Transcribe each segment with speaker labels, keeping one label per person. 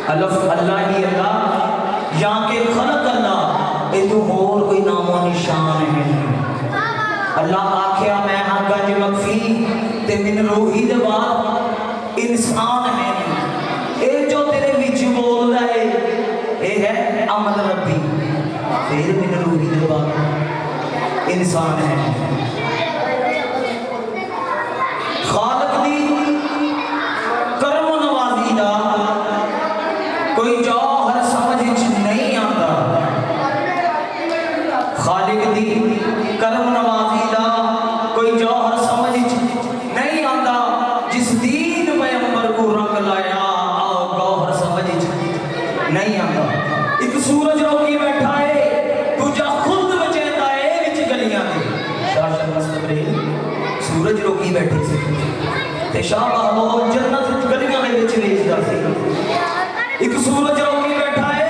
Speaker 1: अलफ अल्लाह ही अल्लाह या के खलक अल्लाह ए तू होर कोई नामो निशान है। अल्लाह आख्या मैं हाँ गंज मखफी ते मिन रूही दे बाद इंसान है। ए जो तेरे विच बोल रहा है ए है अमल रब्बी, फिर मिन रूही दे बाद इंसान है। खालिक दी करम नवाजी दा कोई जौहर समझ नहीं आता। खालिक दी करम नवाजी दा कोई जौहर समझ नहीं आता। जिस दीन पैगंबर को रंग लाया आओ गौहर समझ नहीं आता। एक सूरज रोकी बैठा है दूजा खुद बचेंदा है विच गलियां दे। शाह मस्तबरे सूरज रोकी बैठे से ते शाह महमूद जन्नत गलियां दे विच वेचदा सी। एक सूरज रोकी बैठा है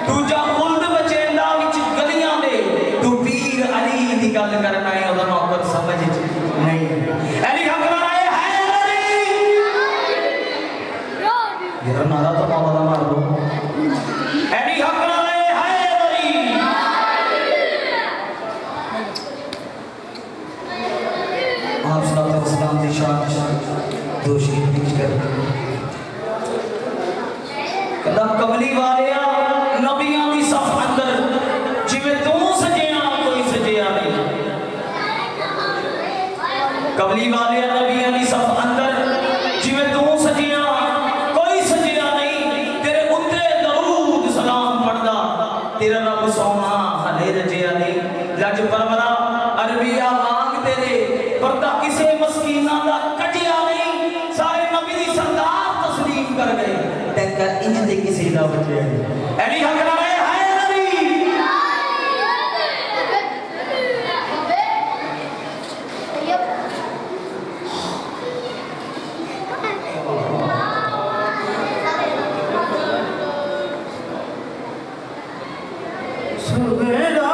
Speaker 1: दूजा खुद बचेंदा विच गलियां दे। तू पीर अली दी गल करना है ओदा नौकर समझ नहीं। अली हक नारे है अली यार नारा तो मौला मार दो। अली हक नारे है अली। आप सल्लल्लाहु अलैहि वसल्लम दी शान दोषी कर कदम कमली वालिया नबियां दी सफ अंदर जिवें तू सजिया कोई सजिया नहीं। कमली वालिया नबियां दी सफ अंदर जिवें तू सजिया कोई सजिया नहीं। तेरे उत्ते दरूद सलाम पढ़दा तेरा रब सोना हले रजिया नहीं। लज परवरा अरबिया मांग तेरे पर्दा किसे मस्कीना दा कटिया नहीं। सारे नबी दी सरदार तस्लीम कर गए टैंका इंज दे किसी दा बचे अली हक नारे है नबी। सुबेरा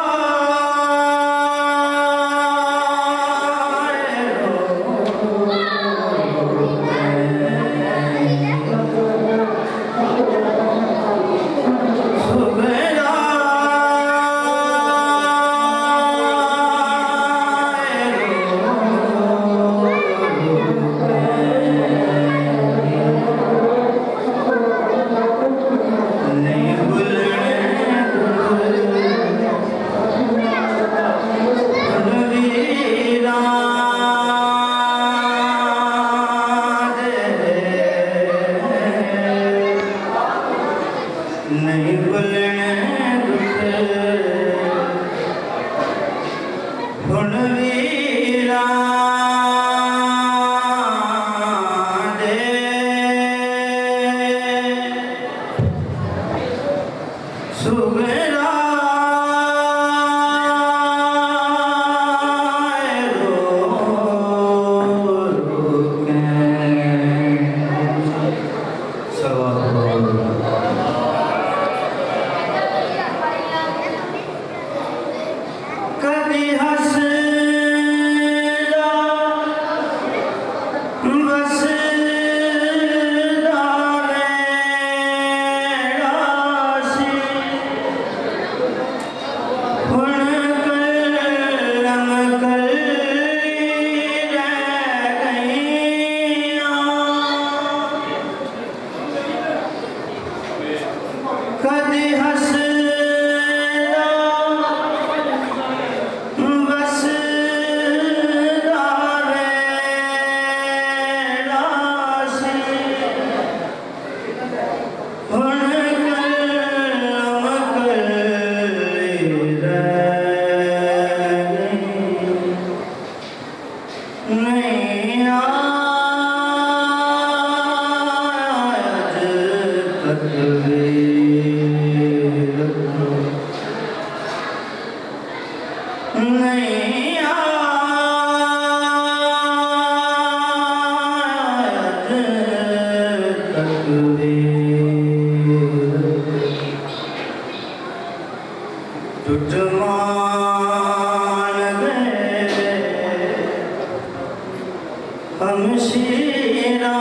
Speaker 2: हम शीरा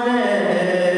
Speaker 2: दे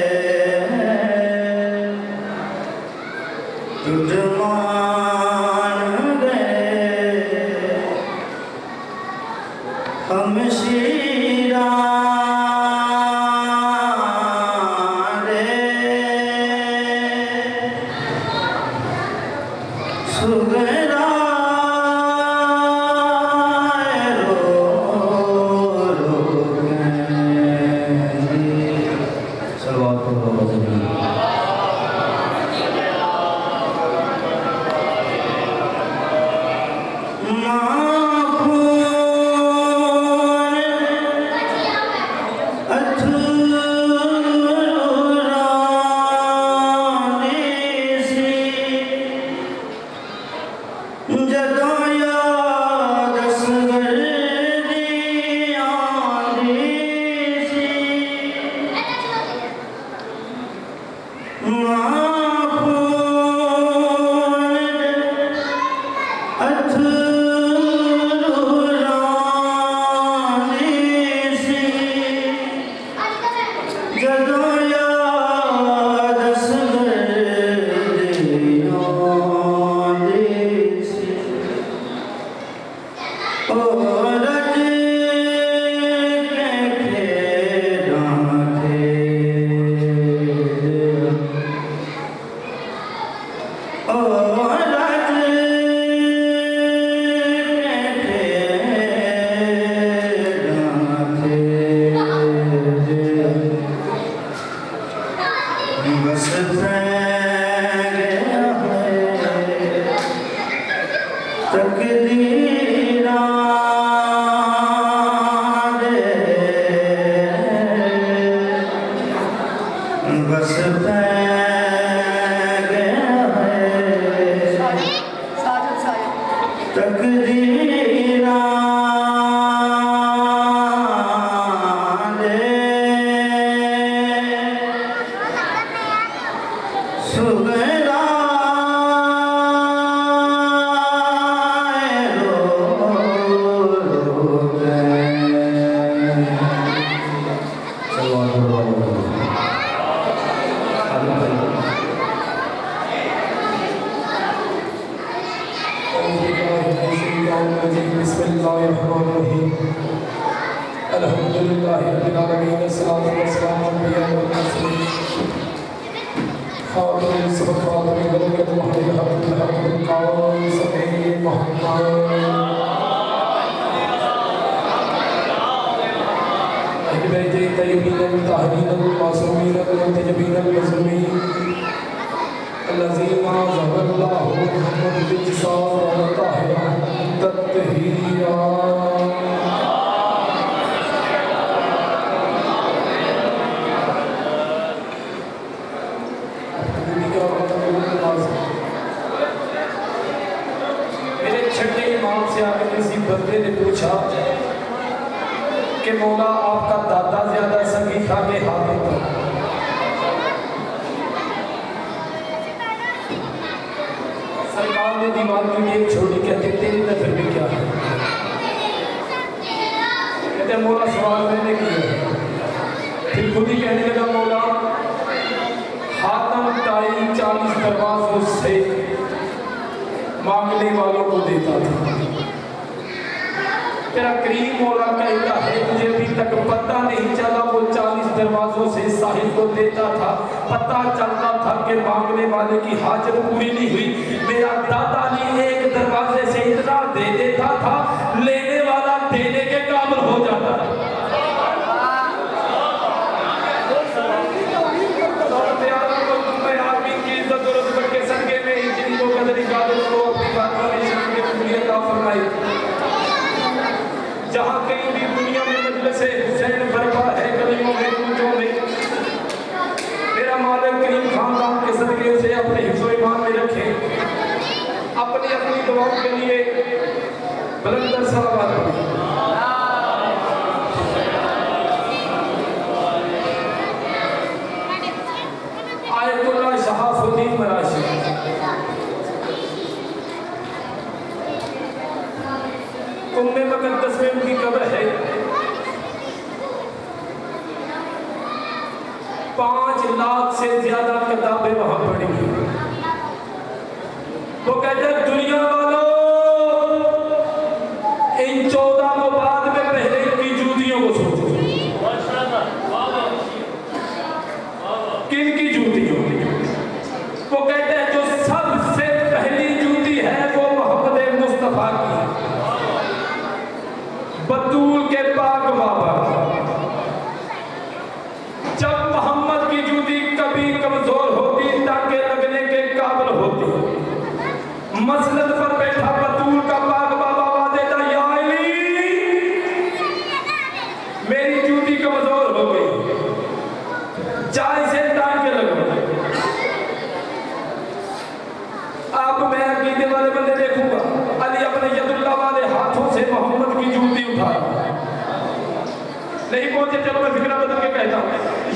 Speaker 2: नहीं पहुंचे, चलो मैं फिक्रा बदल के कहता हूं,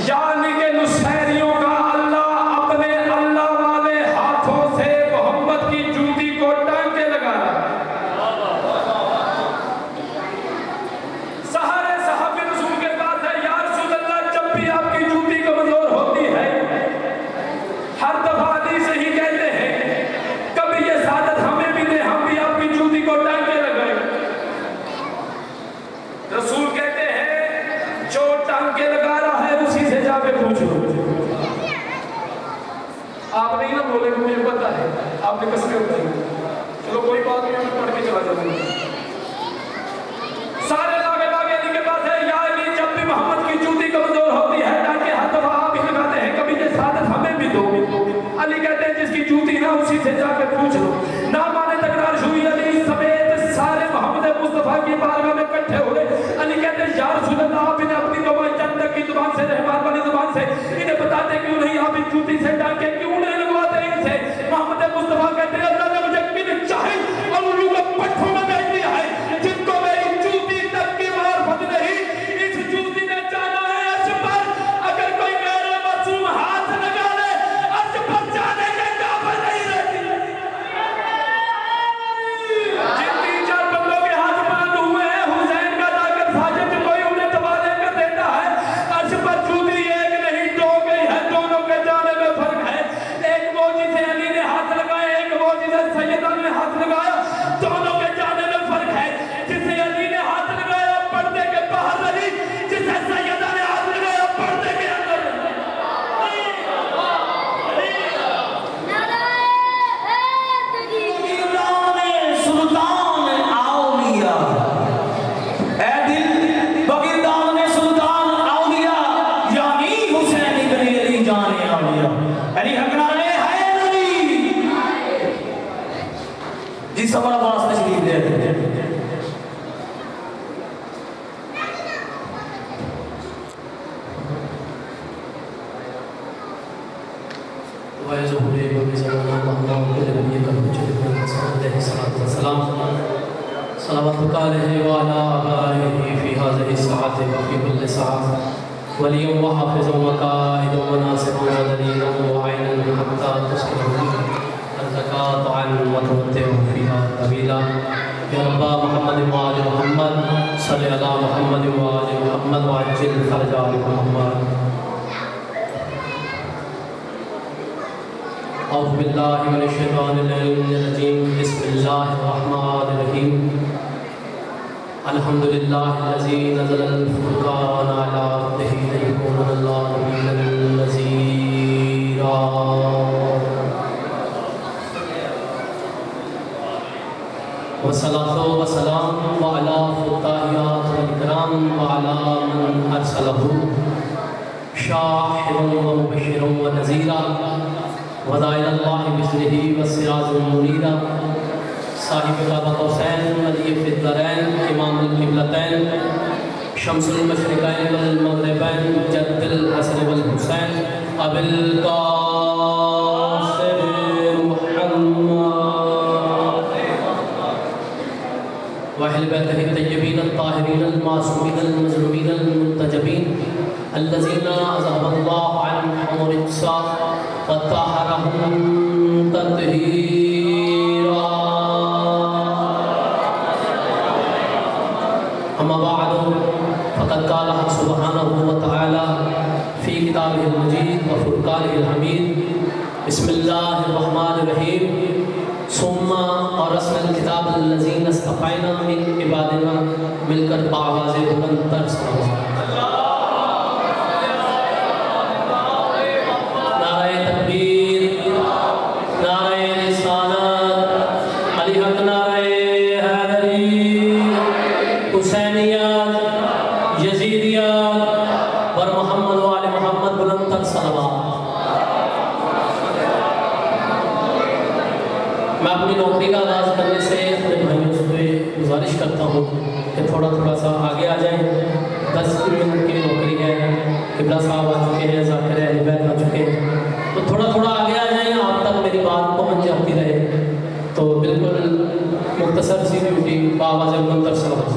Speaker 2: यानी के नुसैरियों का अल्लाह अपने जूती कमजोर होती है। हर दफा हदीस ही कहते हैं कभी ये सादत हमें भी दे, हम भी आपकी जूती को टांगे लगाए। रसूल कहते हैं जो टांगे लगा रहा है उसी से जाके पूछो। आप नहीं ना बोले, मुझे पता है आपने कसमें उठाई। चलो कोई बात नहीं, मैं पढ़ के चला जाऊंगा। सारे लागे लागे अली के पास है, या अली जब भी मोहम्मद की जूती कमजोर होती है टांगे हर दफा आप ही लगाते हैं, कभी ये सादत हमें भी दो। अली कहते हैं जिसकी जूती ना उसी से जाकर पूछ लो। ना माने तकरार हुई, अली समेत सारे मोहम्मद मुस्तफा की बारगाह में इकट्ठे हुए। अली कहते हैं या रसूल अल्लाह, आप इन्हें अपनी गवाह चंद की जुबान से, रहमान वाली जुबान से इन्हें बताते क्यों नहीं, आप इस जूती से टांगे क्यों नहीं लगवाते इनसे। मोहम्मद मुस्तफा कहते हैं अल्लाह ने मुझे किन चाहे और उन लोगों को पट्टों में भेज दिया है जिनको मेरी जूती तक की मार्फत नहीं। इस जूती ने जाना है अर्श पर, अगर कोई मेरे मासूम हाथ लगा ले अर्श पर जाने के काबिल नहीं रहती। जिन 3-4 बंदों के हाथ बुलंद हुए हैं, हुसैन का ताकत साजिद कोई उन्हें तबादले कर देता है। अर्श पर जूती एक नहीं दो गई है, दोनों के जाने में फर्क है। एक वो जिसे अली ने हाथ लगाया, एक वो जिसे सैयदा ने हाथ लगाया, दोनों के जाने में फर्क है। जिसे अली ने हाथ लगाया पर्दे के बाहर रही, जिसे सैयदा ने हाथ लगाया पर्दे के अंदर
Speaker 1: सुल्तान औलिया, ऐ दिल बगिरदान सुल्तान औलिया, यानी हुसैन इब्न अली जाने औलिया। अली हकनाने है नबी जी सबर आवाज तशरीफ ले आते हैं।
Speaker 3: अल्हम्दुलिल्लाहिल्लज़ी नज़्ज़लल फ़ुरक़ान अला अब्दिही लियकुना लिल-आलमीन नज़ीरा। वस्सलातु वस्सलामु अला फ़ुताहियातिल किराम व अला मन अरसलहु शाहिदन व मुबश्शिरन व नज़ीरा व दाइलल्लाहि बिइज़्निही व सिराजुन मुनीरा। साहिब काबा हुसैन अली फिद्दरैन इमामुल क़िबलतैन शम्सुल मशरिक़ैन वल मग़रिबैन जद्दुल हसन वल हुसैन अबुल क़ासिम मुहम्मद व अहल बैतिही तय्यबीन अत्ताहिरीन अल-मासूमीन अल-मज़लूमीन अल-मुर्तजबीन अल्लज़ीना अज़हबल्लाहु अन्हुम रिज्सा व तहरहुम तत्हीरा। अम्मा बअद फ़क़द क़ाल हक़ सुब्हानहु व तआला फ़ी किताबिहिल मजीद व फ़ुरक़ानिहिल हमीद। बिस्मिल्लाहिर्रहमानिर्रहीम। सुम्मा औरसनल किताबल्लज़ीना इस्तफ़ैना मिन इबादिना, मिलकर बावाज़े बुलंद तर नारे तकबीर, नारे रिसालत, अली हक़ नारे हैदरी, हुसैनियत, यज़ीदियत और मोहम्मद व आले मोहम्मद बुलंद तर सलवात। मैं अपनी नौकरी का आगाज़ करने से अपने भाइयों से गुजारिश करता हूँ कि थोड़ा थोड़ा सा आगे आ जाएं। 10 मिनट की नौकरी है, किबला साहब आ चुके हैं, ज़ाकिर अहल बैत आ चुके हैं, तो थोड़ा थोड़ा आगे आ जाएं, आप तक मेरी बात पहुँच जाती रहे। तो बिल्कुल मुख्तसर सी ड्यूटी बावाज़ बुलंद तर सलवात।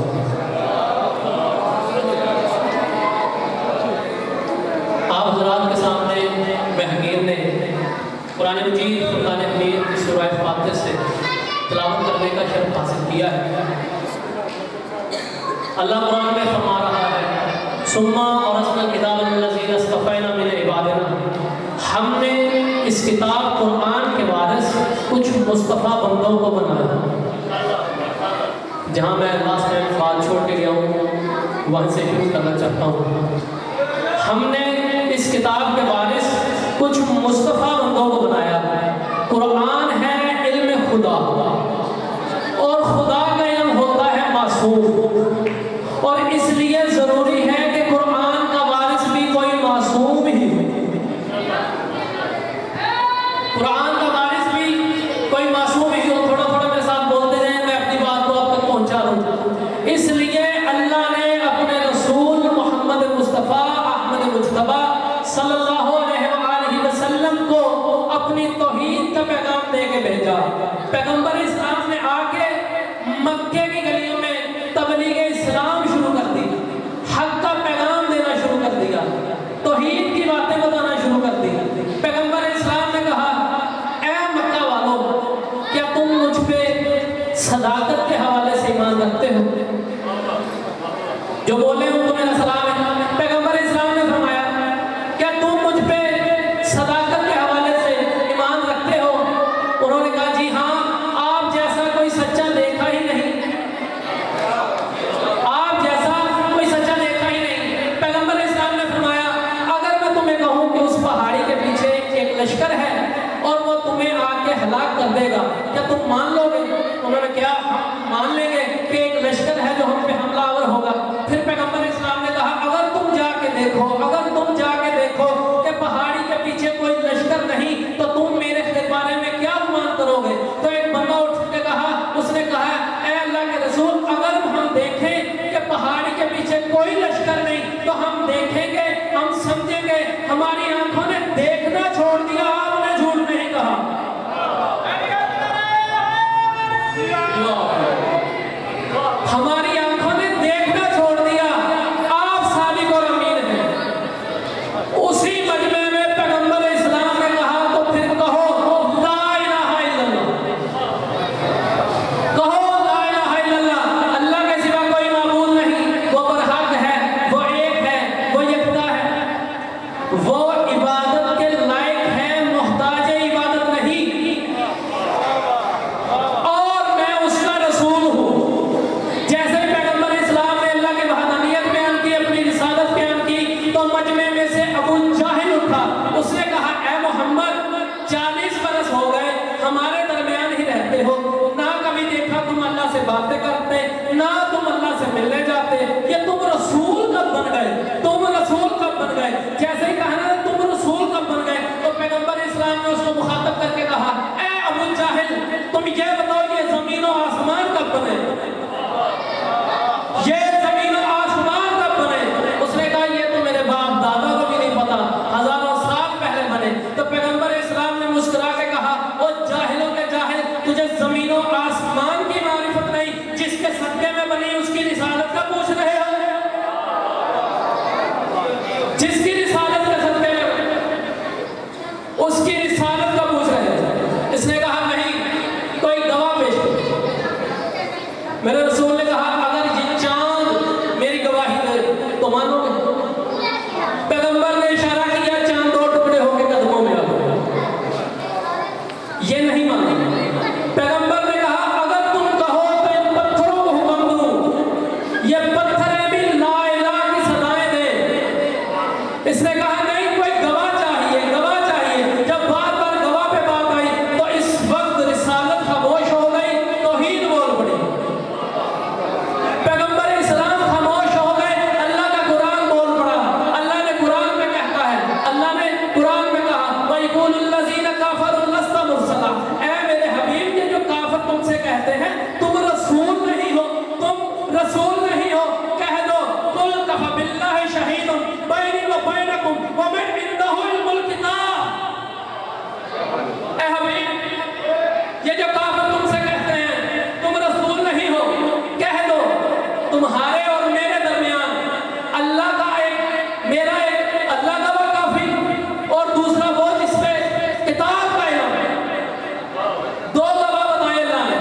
Speaker 3: आप हज़रात के सामने महगीर ने कुरान मजीद फुरक़ान हमीद की सूरह फातिर से तिलावत करने का शर्फ हासिल किया है। अल्लाह कुरान में फरमा रहा है, सुम्मा औरसनल किताबल्लज़ीना इस्तफ़ैना मिन इस किताब कुरान के वारिस कुछ मुस्तफ़ा बंदों को बनाया। जहाँ मैं लास्ट टाइम बात छोड़ के गया हूँ वहाँ से शुरू करना चाहता हूँ। हमने इस किताब के वारिस कुछ मुस्तफ़ा बंदों को बनाया। कुरान है इल्म खुदा, और खुदा का इल्म होता है मासूम, और इसलिए ज़रूरी है कि कुरान का वारिस भी कोई मासूम ही हो। कुरान का वारिस भी कोई मासूम ही हो। थोड़ा थोड़ा मेरे साथ बोलते जाएं, मैं अपनी बात को आप तक पहुंचा दूं। इसलिए अल्लाह ने अपने रसूल मोहम्मद मुस्तफ़ा अहमद मुज्तबा सल्लल्लाहु अलैहि वसल्लम को अपनी तौहीद का पैगाम दे के भेजा। पैगंबर इस्लाम ने आके मक्के की गलियों में तबलीग इस्लाम शुरू कर दी, हक का पैगाम देना शुरू कर दिया, तौहीद की बातें बताना शुरू कर दी। पैगंबर इस्लाम ने कहा, ऐ मक्का वालों, क्या तुम मुझ पे सदाकत के हवाले से ईमान रखते हो? जो बोले उनको मेरा सलाम है। पैगंबर इस्लाम ने फरमाया, क्या तुम मुझ पे सदाकत के हवाले से ईमान रखते हो? उन्होंने कहा, जी हाँ, आप जैसा कोई सच्चा देखा ही नहीं, आप जैसा कोई सच्चा देखा ही नहीं। पैगंबर इस्लाम ने फरमाया, अगर मैं तुम्हें कहूँ कि उस पहाड़ी के पीछे एक लश्कर है और वो तुम्हें आके हलाक कर देगा, क्या तुम मान लोगे? उन्होंने क्या, हम मान लेंगे कि एक लश्कर है जो हम पे हमलावर होगा। फिर पैगंबर इस्लाम ने कहा, अगर तुम जाके देखो कि पहाड़ी के पीछे कोई लश्कर नहीं, तो तुम मेरे बारे में क्या गुमान करोगे? तो एक बंदा उठ के कहा, उसने कहा, ऐ अल्लाह के रसूल, अगर हम देखें कि पहाड़ी के पीछे कोई लश्कर नहीं, तो हम देखेंगे, हम समझेंगे, हमारी आंखों ने देखना छोड़ दिया, आपने झूठ नहीं कहा। हमारी आंखों ने देखना छोड़ दिया, आप सादिक और अमीन हैं। उसी मजमे में पैगंबर इस्लाम ने कहा, तो फिर कहो ला इलाहा इल्लल्लाह, कहो ला इलाहा इल्लल्लाह, अल्लाह के सिवा कोई माबूद नहीं, वो बरहक है, वो एक है, वो यकता है, वो इबादत के लायक है, मोहताज इबादत नहीं, और मैं उसका रसूल हूँ। जैसे ही पैगंबर इस्लाम ने अल्लाह की वहदानियत बयान की, अपनी रिसालत बयान की, तो मजमे में से अबू जाहिल उठा। उसने कहा, ऐ मोहम्मद, 40 बरस हो गए हमारे दरमियान ही रहते हो, ना कभी देखा तुम अल्लाह से बातें करते, ना तुम अल्लाह से मिलने जाते, ये तुम रसूल कब बन गए? तुम रसूल कब बन गए? जैसे ही कहा ना तुम रसूल कब बन गए, तो पैगंबर इस्लाम ने उसको मुखातब करके कहा, ऐ अबू जाहिल, तुम ये बताओ ये जमीन और आसमान कब बने? ये जमीन और आसमान कब बने? उसने कहा, ये तो मेरे बाप दादा को भी नहीं पता, हजारों साल पहले बने। तो पैगंबर इस्लाम ने मुस्कुरा के कहा, ओ जाहिलों के जाहिल, तुझे जमीन और आसमान की मारिफत नहीं, जिसके सदके में बनी उसकी रिसालत का पूछ रहे हो? जिसकी रिसालत के सदके में उसकी रिसालत का पूछ रहे हो? इसने कहा, नहीं, कोई गवाह पेश करो। मेरे रसूल ने कहा, अगर ये चांद मेरी गवाही दे तो मानोगे? पैगंबर ने इशारा किया, चांद 2 टुकड़े होकर कदमों में आ गए, ये नहीं मानेंगे। पैगंबर ने कहा, अगर तुम कहो तो इन पत्थरों को हुक्म दूं, ये पत्थरें भी ला इलाहा की सदाएं दे। इसने कहा, नहीं, कोई गवाह चाहिए, गवाह चाहिए। जब बार बार गवाह पे बात आई, तो इस वक्त रिसालत खामोश हो गई, तौहीद बोल पड़ी। पैगंबर इस्लाम खामोश हो गए, अल्लाह का कुरान बोल पड़ा। अल्लाह ने कुरान में कहता है, अल्लाह ने कुरान में कहा, वयकुलुल्लज़ीना काफरू लस्ता मुरसला, ऐ मेरे हबीब, ये जो काफिर तुमसे कहते हैं तुम रसूल नहीं हो, तुम रसूल नहीं हो, कह दो, कुल कफा बिल्लाहि शहीदुन बैनी व बैनकुम व मन इंदहु इल्मुल किताब। ऐ हबीब, ये जो काफिर तुमसे कहते हैं तुम रसूल नहीं हो, कह दो, तुम्हारे और मेरे दरमियान अल्लाह का एक, मेरा एक अल्लाह का वो काफी, और दूसरा वो जिसपे किताब का इल्म है। 2 गवाह बताए अल्लाह ने।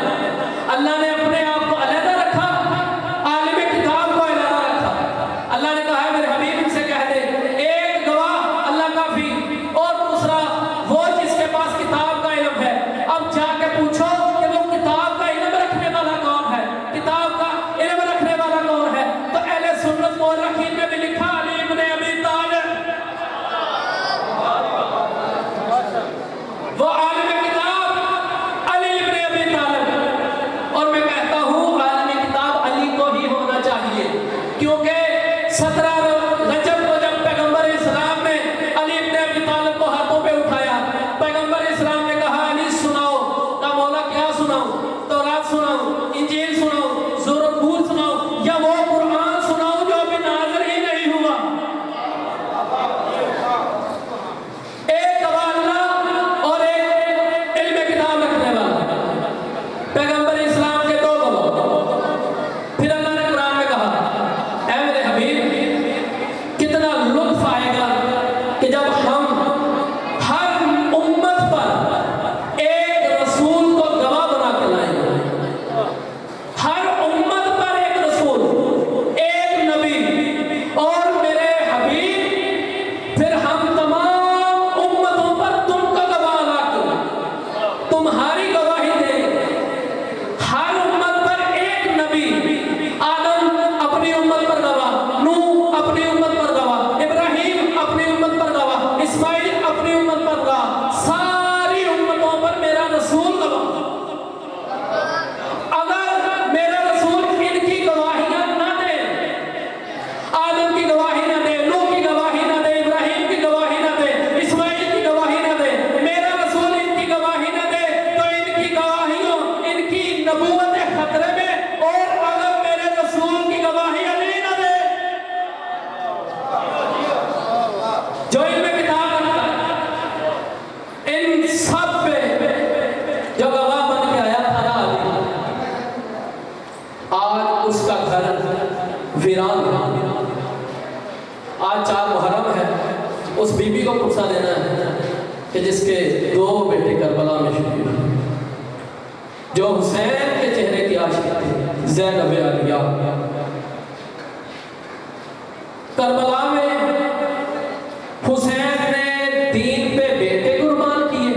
Speaker 3: को पुरसा देना है कि जिसके 2 बेटे करबला में शहीद हुए, जो हुसैन के चेहरे की आशिक थे, ज़ैनब आलिया। करबला में हुसैन ने दीन पे बेटे कुर्बान किए,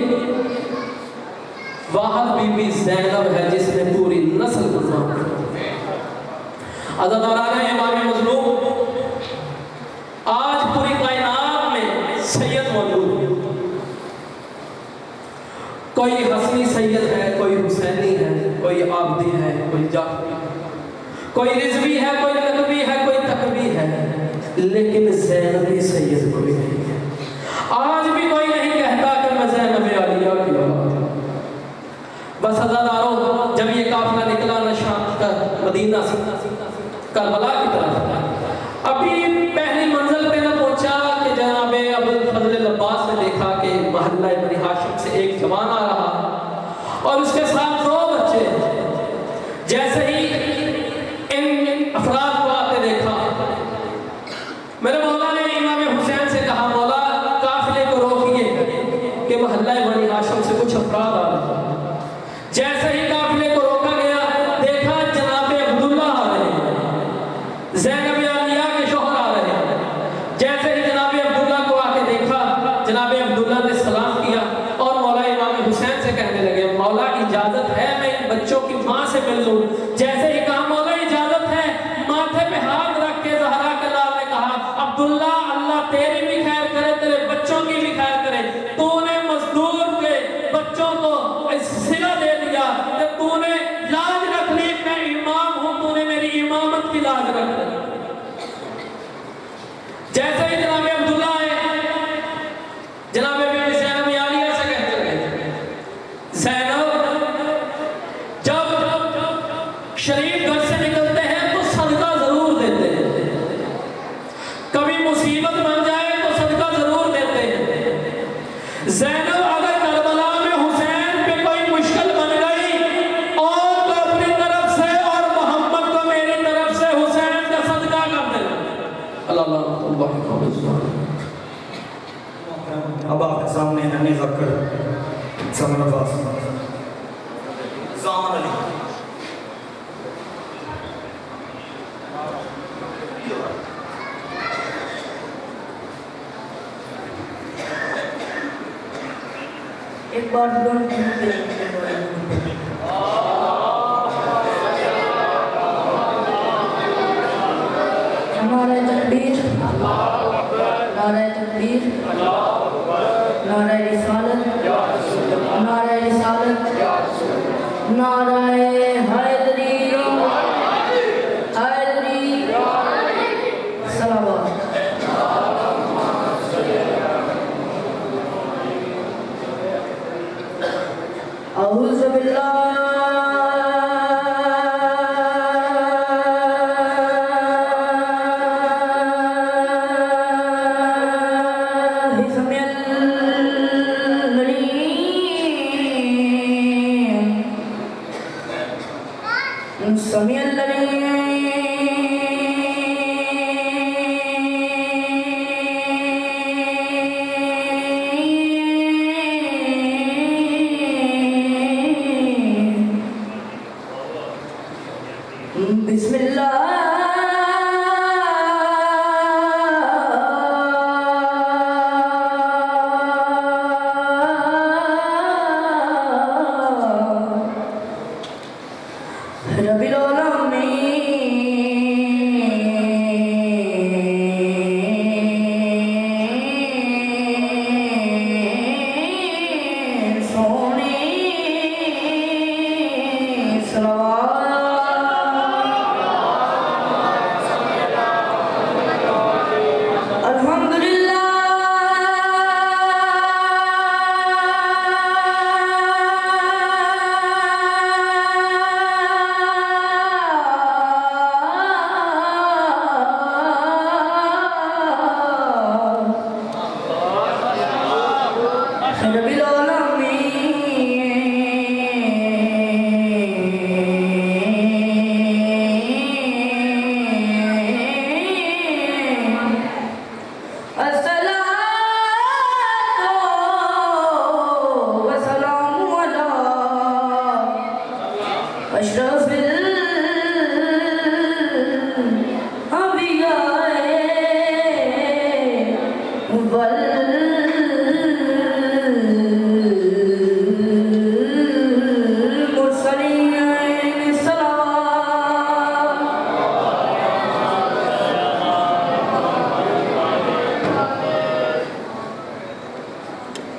Speaker 3: वहां बीबी ज़ैनब है जिसने पूरी नस्ल कुर्बान की। अज़ादारान इमाम मज़लूम, आज पूरी कायनात में सैयद मौजूद है। कोई हसनी सैयद है, कोई हुसैनी है, कोई आबदी है, कोई जाफरी, कोई रिजवी है, कोई नकवी है, कोई तकवी है, लेकिन ज़ैनबी सैयद कोई नहीं है। आज भी कोई नहीं कहता कि मैं ज़ैनब आलिया की औलाद हूं। बस अज़ादारों, जब ये काफिला निकला नशा कर मदीना से करबला की तरफ, अभी पहली मंजिल पे न पहुंचा कि जनाब अबुल फजल अब्बास ने देखा कि महल्ला इब्न हाशिम से एक जवान आ रहा और उसके साथ 2 बच्चे। जैसे ही इन अफराद को आते देखा, मेरे मौला ने इमाम हुसैन से कहा, मौला काफिले को रोकिए कि महल्ला इब्न हाशिम से कुछ अफराद आ रहे हैं। जैसे ही काफिले को रोका गया, देखा जनाब अब्दुल्ला आ रहे हैं, ज़ैनब आलिया के शोहर आ रहे हैं। जैसे ही जनाब अब्दुल्ला को आके देखा, जनाब अब्दुल्ला ने सलाम किया और मौला इमाम हुसैन से कहने लगे, मौला इजाजत है मैं इन बच्चों की माँ से मिल लूं। जैसे ही कहा मौला इजाजत है, माथे पे हाथ रख के ज़हरा के लाल ने कहा, अब्दुल्ला अल्लाह तेरी भी खैर करे, तेरे बच्चों की भी खैर करे। तूने मजदूर के बच्चों को सिला दे दिया कि तूने लाज रख ली, मैं इमाम हूं, तूने मेरी इमामत की लाज रख ली। जैसे ही जनाब अब्दुल्ला आए, जनाब बीबी ज़ैनब आलिया से कहते लगे, ज़ैनब जब शरीफ घर से निकलते हैं तो सदका जरूर देते हैं, कभी मुसीबत बन जाए तो सदका जरूर देते हैं। ज़ैनब अगर करबला में हुसैन पे कोई मुश्किल बन गई और तो अपनी तरफ से और मोहम्मद को मेरी तरफ से हुसैन का सदका कर देना। अल्लाह
Speaker 1: अब आपके सामने नन्हे ज़कर ज़मान अब्बास ज़ामन अली
Speaker 4: एक बार नारे तकबीर, नारे तकबीर, नारे रिसालत, नारे रिसालत, नारे हैदरी, हैदरी, सलावत। अऊज़ु बिल्लाह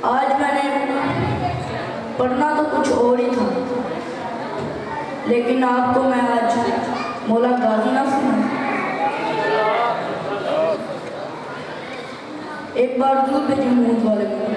Speaker 4: आज मैंने पढ़ना तो कुछ और ही था, लेकिन आपको मैं आज मौला गाजी ना सुना। एक बार दूर पे जमूद वाले तेरे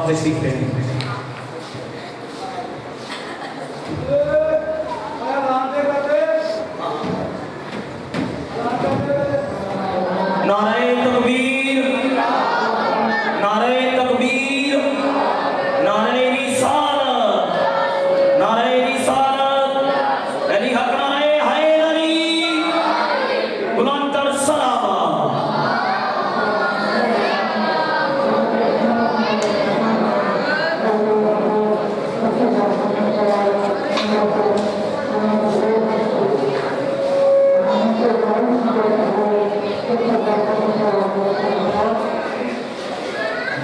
Speaker 1: तशरीफ ले। नारे तकबीर, नारे तकबीर, नारे रिसालत, नारे रिसालत, अली हक नारे हैदरी, बुलंद सलामा।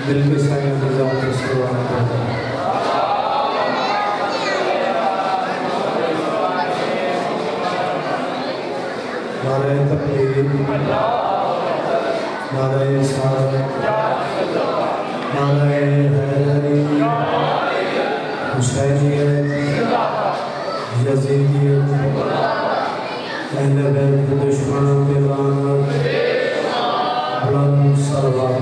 Speaker 5: दिल के सारे गुजार के शुरुआत नारे तकबीर, नारे रिसालत, नारे हैदरी, हुसैनियत, यजीदियत, अहले बैत के दुश्मनों के लानत, बुलंद सरवार।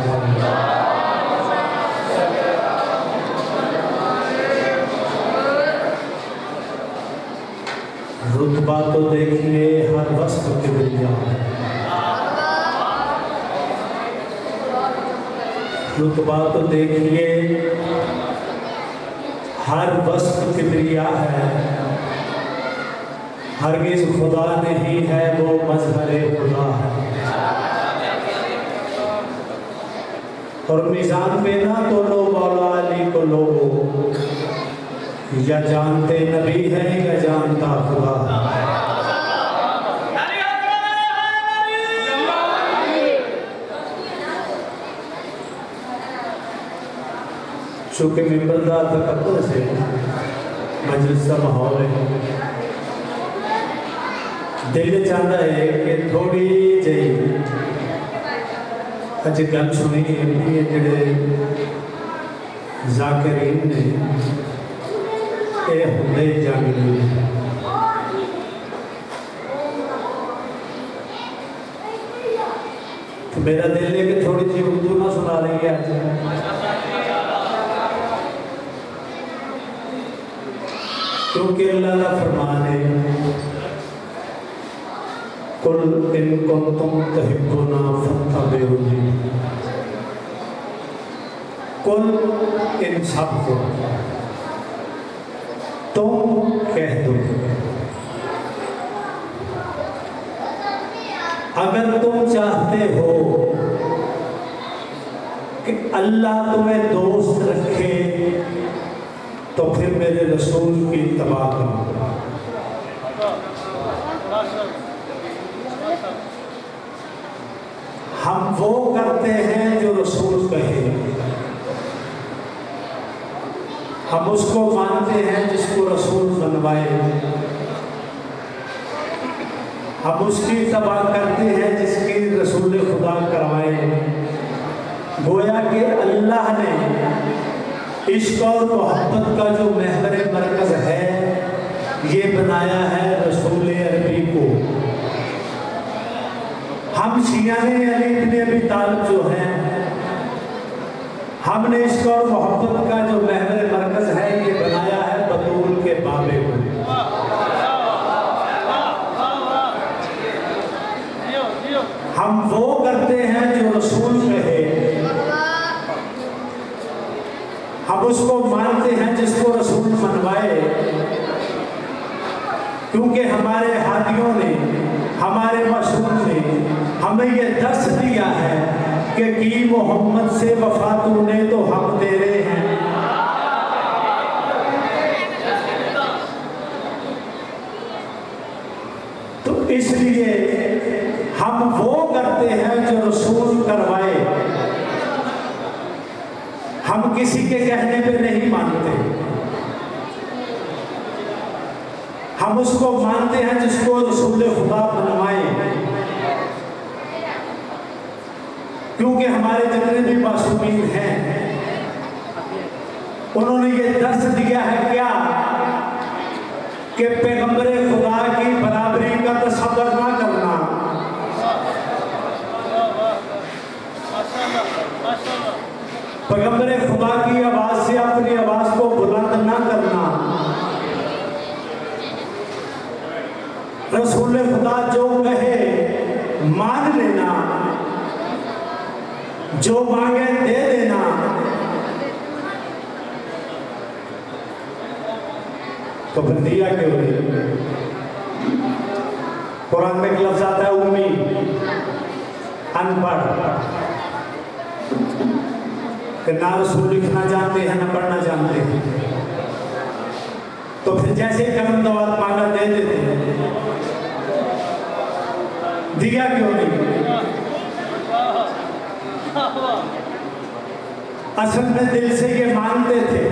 Speaker 5: रुतबा तो देखिए हर वस्त के दुनिया, रुतबा तो देखिए हर वस्त किबरिया है, हरगिज़ खुदा नहीं है वो मज़हरे खुदा है। और मिज़ान पे ना तो लो मौला अली को लोगो, या जानते नबी है या जानता खुदा। चूँकि मिंबर तकब्बुर से मजलिस का माहौल है, दिल चाहता है कि थोड़ी जी अज गल सुनी जेड़े जाकिरीन ने ए हुदे जागरी तो मेरा दिल है कि थोड़ी सी उर्दू ना सुना रही है आज, क्योंकि अल्लाह का फरमान है कुल इन कुंतुम तुहिब्बूना फत्तबिऊनी, कुल इन सबको तुम कह दो अगर तुम चाहते हो कि अल्लाह तुम्हें दोस्त रखे तो फिर मेरे रसूल की इत्तबा करो। हम वो करते हैं जो रसूल कहे, हम उसको मानते हैं जिसको रसूल बनवाए, हम उसकी इत्तबा करते हैं जिसकी रसूल खुदा करवाए। गोया कि अल्लाह ने इश्क और मोहब्बत का जो महवर मरकज है ये बनाया है रसूल अरबी को। हम शियाने अली इब्न अबी तालिब जो हैं, हमने इश्क और मोहब्बत का जो महवर मरकज है ये बनाया है बतूल के बाबे को। हम वो करते हैं जो रसूल कहे, हम उसको मानते हैं जिसको रसूल मनवाए, क्योंकि हमारे हादियों ने, हमारे मशहूर ने हमें ये दर्श दिया है कि की मोहम्मद से वफा तूने तो हम तेरे हैं। तो इसलिए हम वो करते हैं जो रसूल करवाए, हम किसी के कहने पे नहीं मानते, हम उसको मानते हैं जिसको रसूल खुदा बनवाए। क्योंकि हमारे जितने भी मासूमीन हैं उन्होंने ये दर्श दिया है क्या कि पैगंबर खुदा की बराबरी का तसव्वुर ना करना, पैगंबर खुदा की आवाज से अपनी आवाज को बुलंद ना करना। रसूल खुदा जो कहे मान लेना, जो मांगे दे देना। तो फिर दिया क्यों नहीं? कुरान में एक लफ्ज आता है उम्मी, अनपढ़, कि ना रसूल लिखना जानते हैं ना पढ़ना जानते हैं। तो फिर जैसे करम दवात मांगा दे देते हैं, दिया क्यों नहीं? असल में दिल से ये मानते थे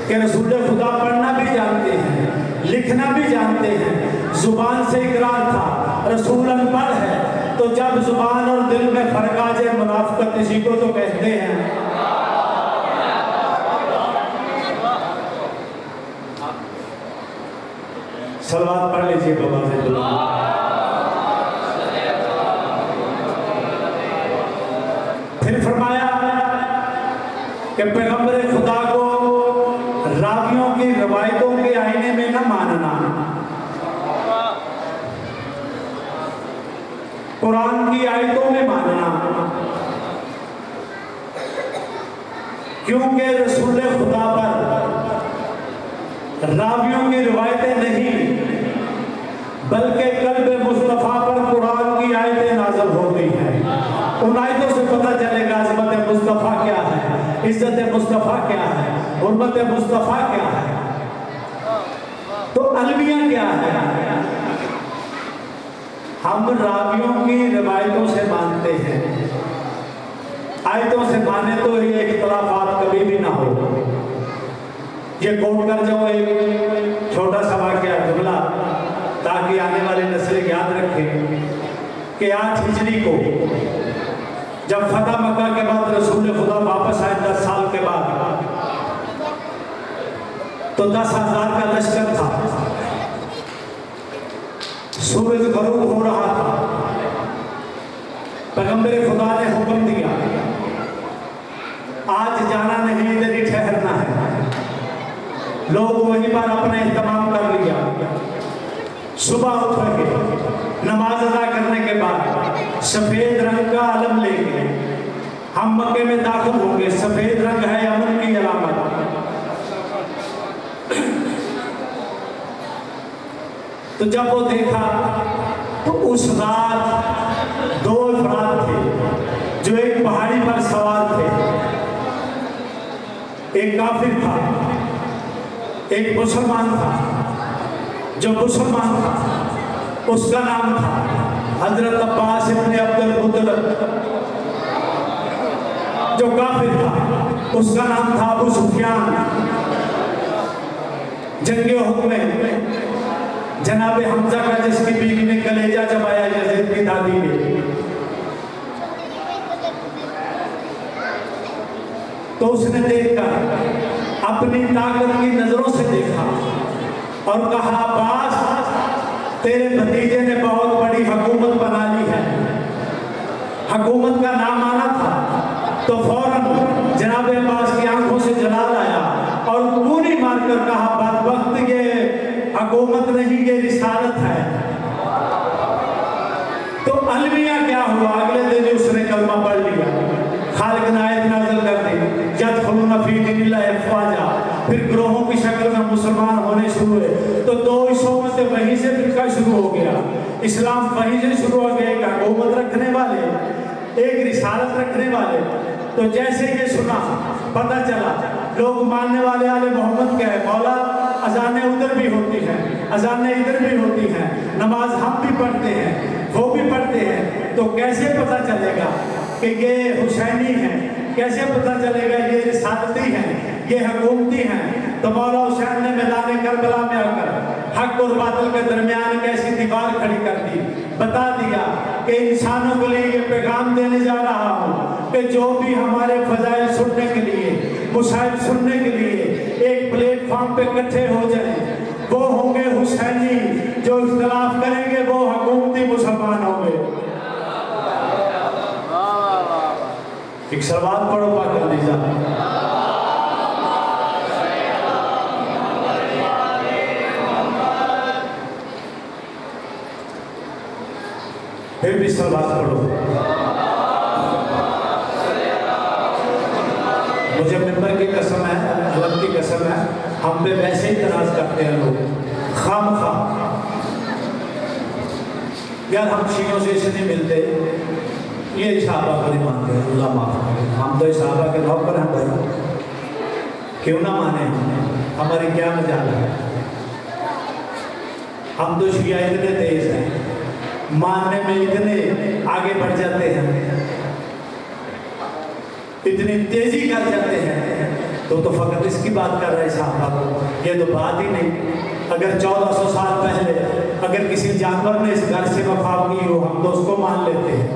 Speaker 5: कि रसूल खुदा पढ़ना भी जानते हैं, लिखना भी जानते हैं, जुबान से इकरार था। रसूल अनपढ़ है तो जब जुबान और दिल में फर्क आ जाए मुनाफिकत इसी को तो कहते हैं। सलवात पढ़ लीजिए बाबा से बोलो। फिर फरमाया कि पैगंबर खुदा को रावियों की रवायतों के आईने में न मानना, कुरान की आयतों में मानना, क्योंकि रसूल खुदा पर रावियों की रिवायतें नहीं बल्कि कल्ब मुस्तफ़ा पर कुरान की आयतें नाज़िल होती हैं। उन आयतों से पता चलेगा अज़मत मुस्तफ़ा क्या है, इज्जत मुस्तफ़ा क्या है, हुर्मत मुस्तफ़ा क्या है, तो अलविया क्या है। हम रावियों की रिवायतों से मानते हैं, आयतों से माने तो ये इख्तिलाफात कभी भी ना हो। ये कोट कर जाओ एक छोटा सा वाक़या जुमला, ताकि आने वाली नस्लें याद रखें कि 8 हिजरी को जब फतह मक्का के बाद रसूल खुदा वापस आए 10 साल के बाद, तो 10,000 का लश्कर था। सूरज गरूब हो रहा था। पैगंबर खुदा ने हुक्म दिया, आज जाना नहीं, इधर ही ठहरना है। लोग वहीं पर अपना इंतजाम कर लिया। सुबह उठेंगे, नमाज अदा करने के बाद सफेद रंग का अलम लेंगे हम मक्के में दाखिल होंगे। सफेद रंग है अमन की अलामत। तो जब वो देखा तो उस रात 2 अफराद थे जो एक पहाड़ी पर सवार थे। एक काफिर था, एक मुसलमान था। जो मुसलमान था उसका नाम था हजरत अब्बास इब्न अब्दुल मुत्तलिब। जो काफिर था उसका नाम था अबू सुफियान। जंगे उहद में जनाब हमजा का जिसकी बीवी ने कलेजा जमाया यजीद की दादी ने, तो उसने देखकर अपनी ताकत की नजरों से देखा और कहा, अब्बास तेरे भतीजे ने बहुत बड़ी हुकूमत बना ली है। हुकूमत का नाम आना था तो फौरन जनाब अब्बास की आंखों से जलाल आया और पूरी मारकर कहा, बदबख्त ये हुकूमत नहीं, ये रिसालत है। तो अलमिया क्या हुआ, अगले दिन उसने कलमा पढ़ लिया। खालिक ने आयत नाज़िल कर दी, यदखुलूना फी दीनिल्लाहि अफ़वाजा। फिर ग्रोहों की शक्ल में मुसलमान होने शुरू हुए। तो 2 हिस्सों में से वहीं से फिरका शुरू हो गया। इस्लाम वहीं से शुरू हो गया, एक हुकूमत रखने वाले, एक रिसालत रखने वाले। तो जैसे ये सुना, पता चला लोग मानने वाले आले मोहम्मद क्या है। मौला अजानें उधर भी होती हैं, अजानें इधर भी होती हैं, नमाज हम भी पढ़ते हैं, वो भी पढ़ते हैं। तो कैसे पता चलेगा कि ये हुसैनी है, कैसे पता चलेगा ये रिसालती हैं, ये हुकूमती हैं। तो मौला हुसैन ने मैदान करबला में आकर हक और बातिल के दरमियान कैसी दीवार खड़ी कर दी, बता दिया कि इंसानों के लिए ये पैगाम देने जा रहा हूँ कि जो भी हमारे फजाइल सुनने के लिए, मुसाइब सुनने के लिए एक प्लेटफॉर्म पे इकट्ठे हो जाए, वो होंगे हुसैनी। जो इख्तिलाफ करेंगे वो हुकूमती मुसलमान होंगे। एक सवाल पढ़ो पाकिस्तान। फिर भी सवाल पढ़ो। मुझे मिंबर की कसम है, अलग की कसम है, हम पे वैसे ही तराज करते हैं लोग खामखा। यार हम शीयों से इसलिए मिलते, ये सहाबा को नहीं मानते, अल्लाह माफ करे। हम तो सहाबा के नौकर हैं भाई, क्यों ना माने, हमारी क्या मजाल है। हम तो शिया इतने तेज हैं, मानने में इतने आगे बढ़ जाते हैं, इतनी तेजी कर जाते हैं। तो फकत इसकी बात कर रहे साहबा को, ये तो बात ही नहीं। अगर 1400 साल पहले अगर किसी जानवर ने इस घर से वफा की हो, हम तो उसको मान लेते हैं।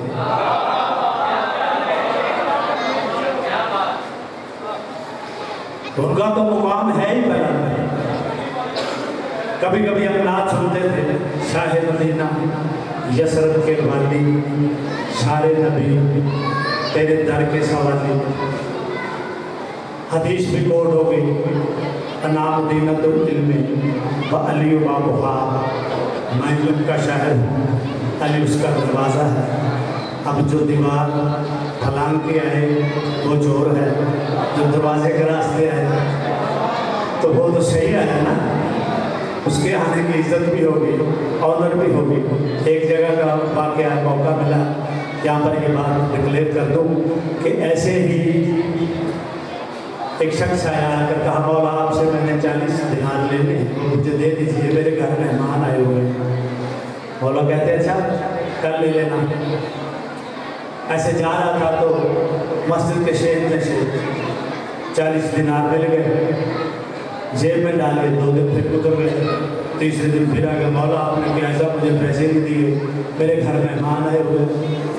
Speaker 5: उनका तो मुकाम है ही बड़ा। कभी कभी हम नात सुनते थे, शाह मदीना यसरत के वाली, सारे नबी तेरे दर के सवाली। हदीस भी कोड हो गई, अनाम दीनतुल इल्मी व अली बाबुहा। मैं इल्म का शहर हूँ, अली उसका दरवाज़ा है। अब जो दीवार फलांग के आए वो चोर है, जो दरवाजे के रास्ते आए तो वो तो सही है ना, उसके आने की इज्जत भी होगी, ऑनर भी होगी। एक जगह का वाक़या मौका मिला, यहाँ पर ये बात डिक्लेयर कर दूँ कि ऐसे ही एक शख्स आया, आकर कहा, मौला आपसे मैंने 40 दिनार लेने, मुझे दे दीजिए, मेरे घर मेहमान आए हुए हैं। मौला कहते अच्छा कल ले लेना। ऐसे जा रहा था तो मस्जिद के शेर में से 40 दिनार मिल गए, जेब में डाले। 2 दिन फिर गुजर गए, तीसरे दिन फिर आ गए, मौला आपने क्या ऐसा मुझे पैसे नहीं दिए, मेरे घर मेहमान आए हुए।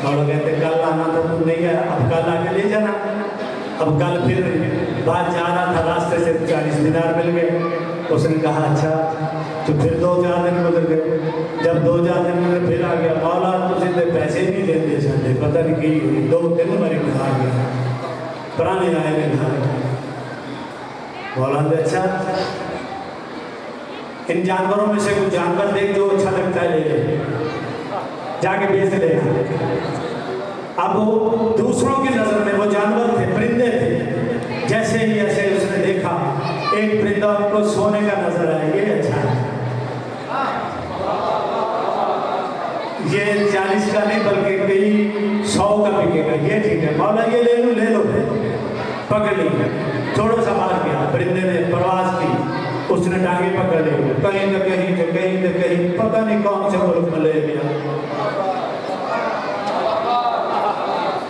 Speaker 5: मौला कहते कल आना तो तुम नहीं आया, अब कल आके ले जाना। अब कल फिर बाहर जा रहा था, रास्ते से 40 दिनार मिल गए। उसने कहा अच्छा। तो फिर 2-4 दिन गुजर गए। जब 2-4 दिन गुजर फिर आ गया, मौला तुझे तो पैसे नहीं देते संडे, पता नहीं की 2-3 बारी आ गया, पुराने आए ने घर। मौला ने अच्छा इन जानवरों में से कुछ जानवर देख जो अच्छा लगता है ले ले, जाके बेच लेना। अब वो दूसरों की नजर में वो जानवर थे, परिंदे थे। जैसे ही ऐसे उसने देखा एक परिंदा उनको सोने का नजर आया, ये अच्छा है, ये 40 का नहीं बल्कि कई 100 का बिकेगा, ये ठीक है मौला ये ले लो। पकड़ ली, थोड़ा सा मार गया, परिंदे ने परवाज की, उसने टांगे पकड़ ली, कहीं न कहीं पता नहीं कौन से मुल्क में ले गया।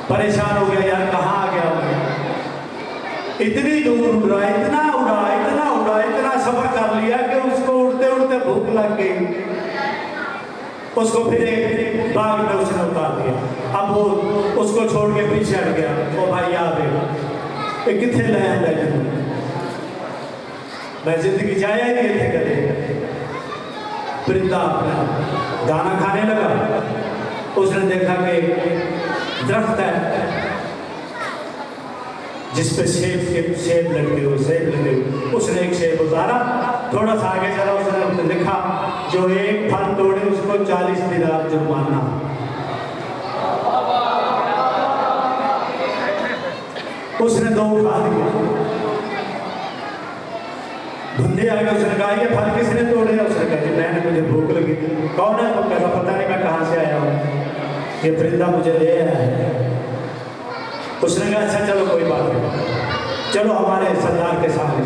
Speaker 5: परेशान हो गया, यार कहाँ आ गया मैं, इतनी दूर उड़ा, इतना सफर कर लिया कि उसको उड़ते उड़ते भूख लग गई। उसको फिर एक बाग में उसने उतार दिया। अब वो उसको छोड़ के पीछे हट गया। ओ भाई आ गए, कितने लाया मैं जिंदगी जाया ही नहीं थे कदे। परिंदा अपना दाना खाने लगा। उसने देखा कि दरख्त है जिसपे सेब लगे हुए, उसने एक सेब उतारा, थोड़ा सा आगे चला, उसने लिखा जो एक फल तोड़े उसको 40 दिनार जुर्माना। उसने 2 उठा दिया। बंदे आगे, उसने कहा ये फल किसने तोड़े? उसने कहा मैंने, मुझे भूख लगी थी। कौन है? तो कहता पता नहीं मैं कहाँ से आया हूँ, ये परिंदा मुझे ले आया है। उसने कहा अच्छा चलो कोई बात नहीं, चलो हमारे सरदार के सामने।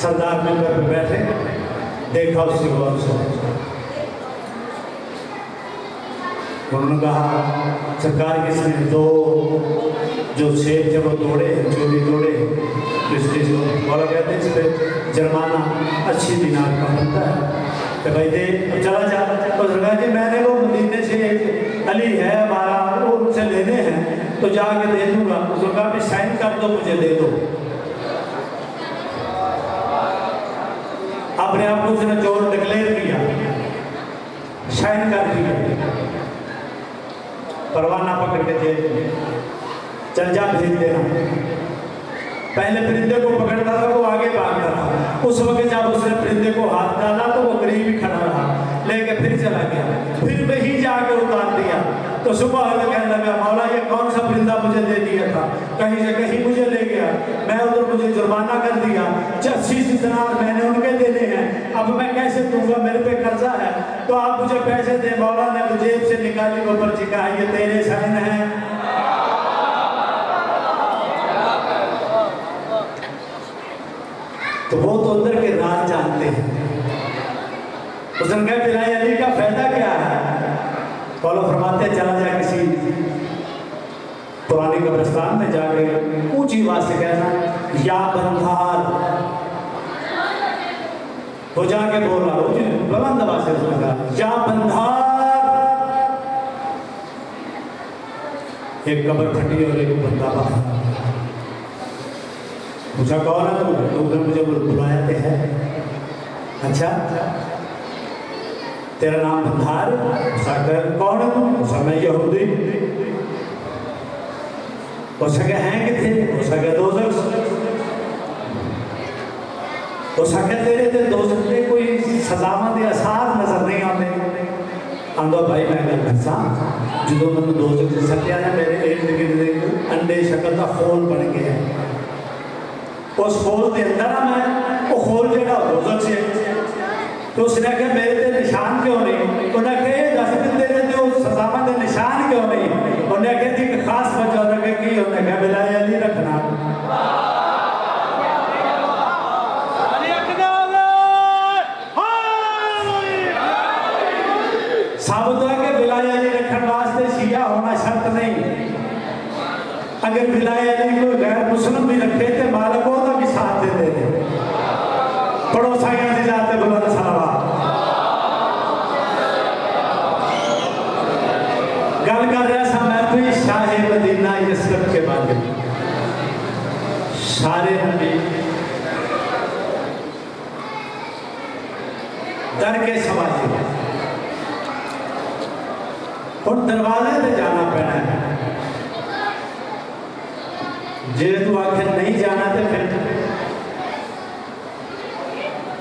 Speaker 5: सरदार मेंबर पे बैठे, देखा उसकी गौर से। उन्होंने कहा सरकार किसने 2 जो सेब थे वो तोड़े, चोरी तोड़े, वाला कहते इस पर जुर्माना 80 दिनार का बनता है। तो भाई दे, चला जा। तो सरकार जी मैंने वो मदीने से अली है हमारा, वो उनसे लेने हैं तो जाके दे दूंगा। उसने कहा भी साइन कर दो, मुझे दे दो। अपने आप को उसने चोर डिक्लेयर किया, साइन कर दिया, परवाना पकड़ के दे दिया, चल जा भेज देना। पहले परिंदे को पकड़ता था, वो आगे भागता था। उस वक्त जब उसने परिंदे को हाथ डाला तो वो करीब ही खड़ा रहा, लेके फिर चला गया, फिर वही जाके उतार दिया। तो सुबह कहने लगा मौला ये कौन सा परिंदा मुझे दे दिया था, कहीं से कहीं मुझे ले गया, मैं उधर मुझे जुर्माना कर दिया, 80 दिनार मैंने उनके देने हैं, अब मैं कैसे दूंगा, मेरे पे कर्जा है, तो आप मुझे पैसे दे। मौला ने जेब से निकाली वो पर्ची, कहा ये तेरे साइन है। तो वो तो अंदर के राज जानते हैं। उसने कहा बिलाए अली का फायदा क्या है? फॉलो फरमाते चला जाए किसी पुरानी कब्रिस्तान में जाके ऊंची आवाज से कहना या बंधार। वो जाके बोल रहा, बुलंद आवाज से उसने कहा या बंधार। एक कब्र फटी और एक बंदा बाहर। पूछा कौन है तू? तो उधर मुझे बुलाया ते है। अच्छा तेरा नाम बंधार? कौन है तू? मैं यहूदी। हो सके हैं कितने? हो सके 200। हो सके तेरे ते 200 में कोई सजावट के आसार नजर नहीं आते। आंदो भाई मैं गल करसा, जो मैं 200 सत्या ने मेरे इर्द गिर्द अंडे शक्ल का खोल बन गया। उस खोल के अंदर मैं वो खोल जो दोजख से, तो उसने कहा मेरे ते निशान क्यों नहीं? उन्हें कहा दस दिन तेरे ते उस सजावट के निशान क्यों नहीं? उन्हें कहा जी एक खास वजह, उन्हें की उन्हें कहा बिलाए अली रखना। साबित है कि बिलाए अली रखने वास्ते शिया होना शर्त नहीं। अगर बिलाए अली को गैर मुस्लिम भी रखे थे मालिकों का भी साथ दे देते। पड़ोसा से जाते बुलंद सलावत। गल कर रहा था मैं भी शाह मदीना यसरब के बारे में। सारे नबी दरवाजे पे जाना पैना है। जे तू आखिर नहीं जाना तो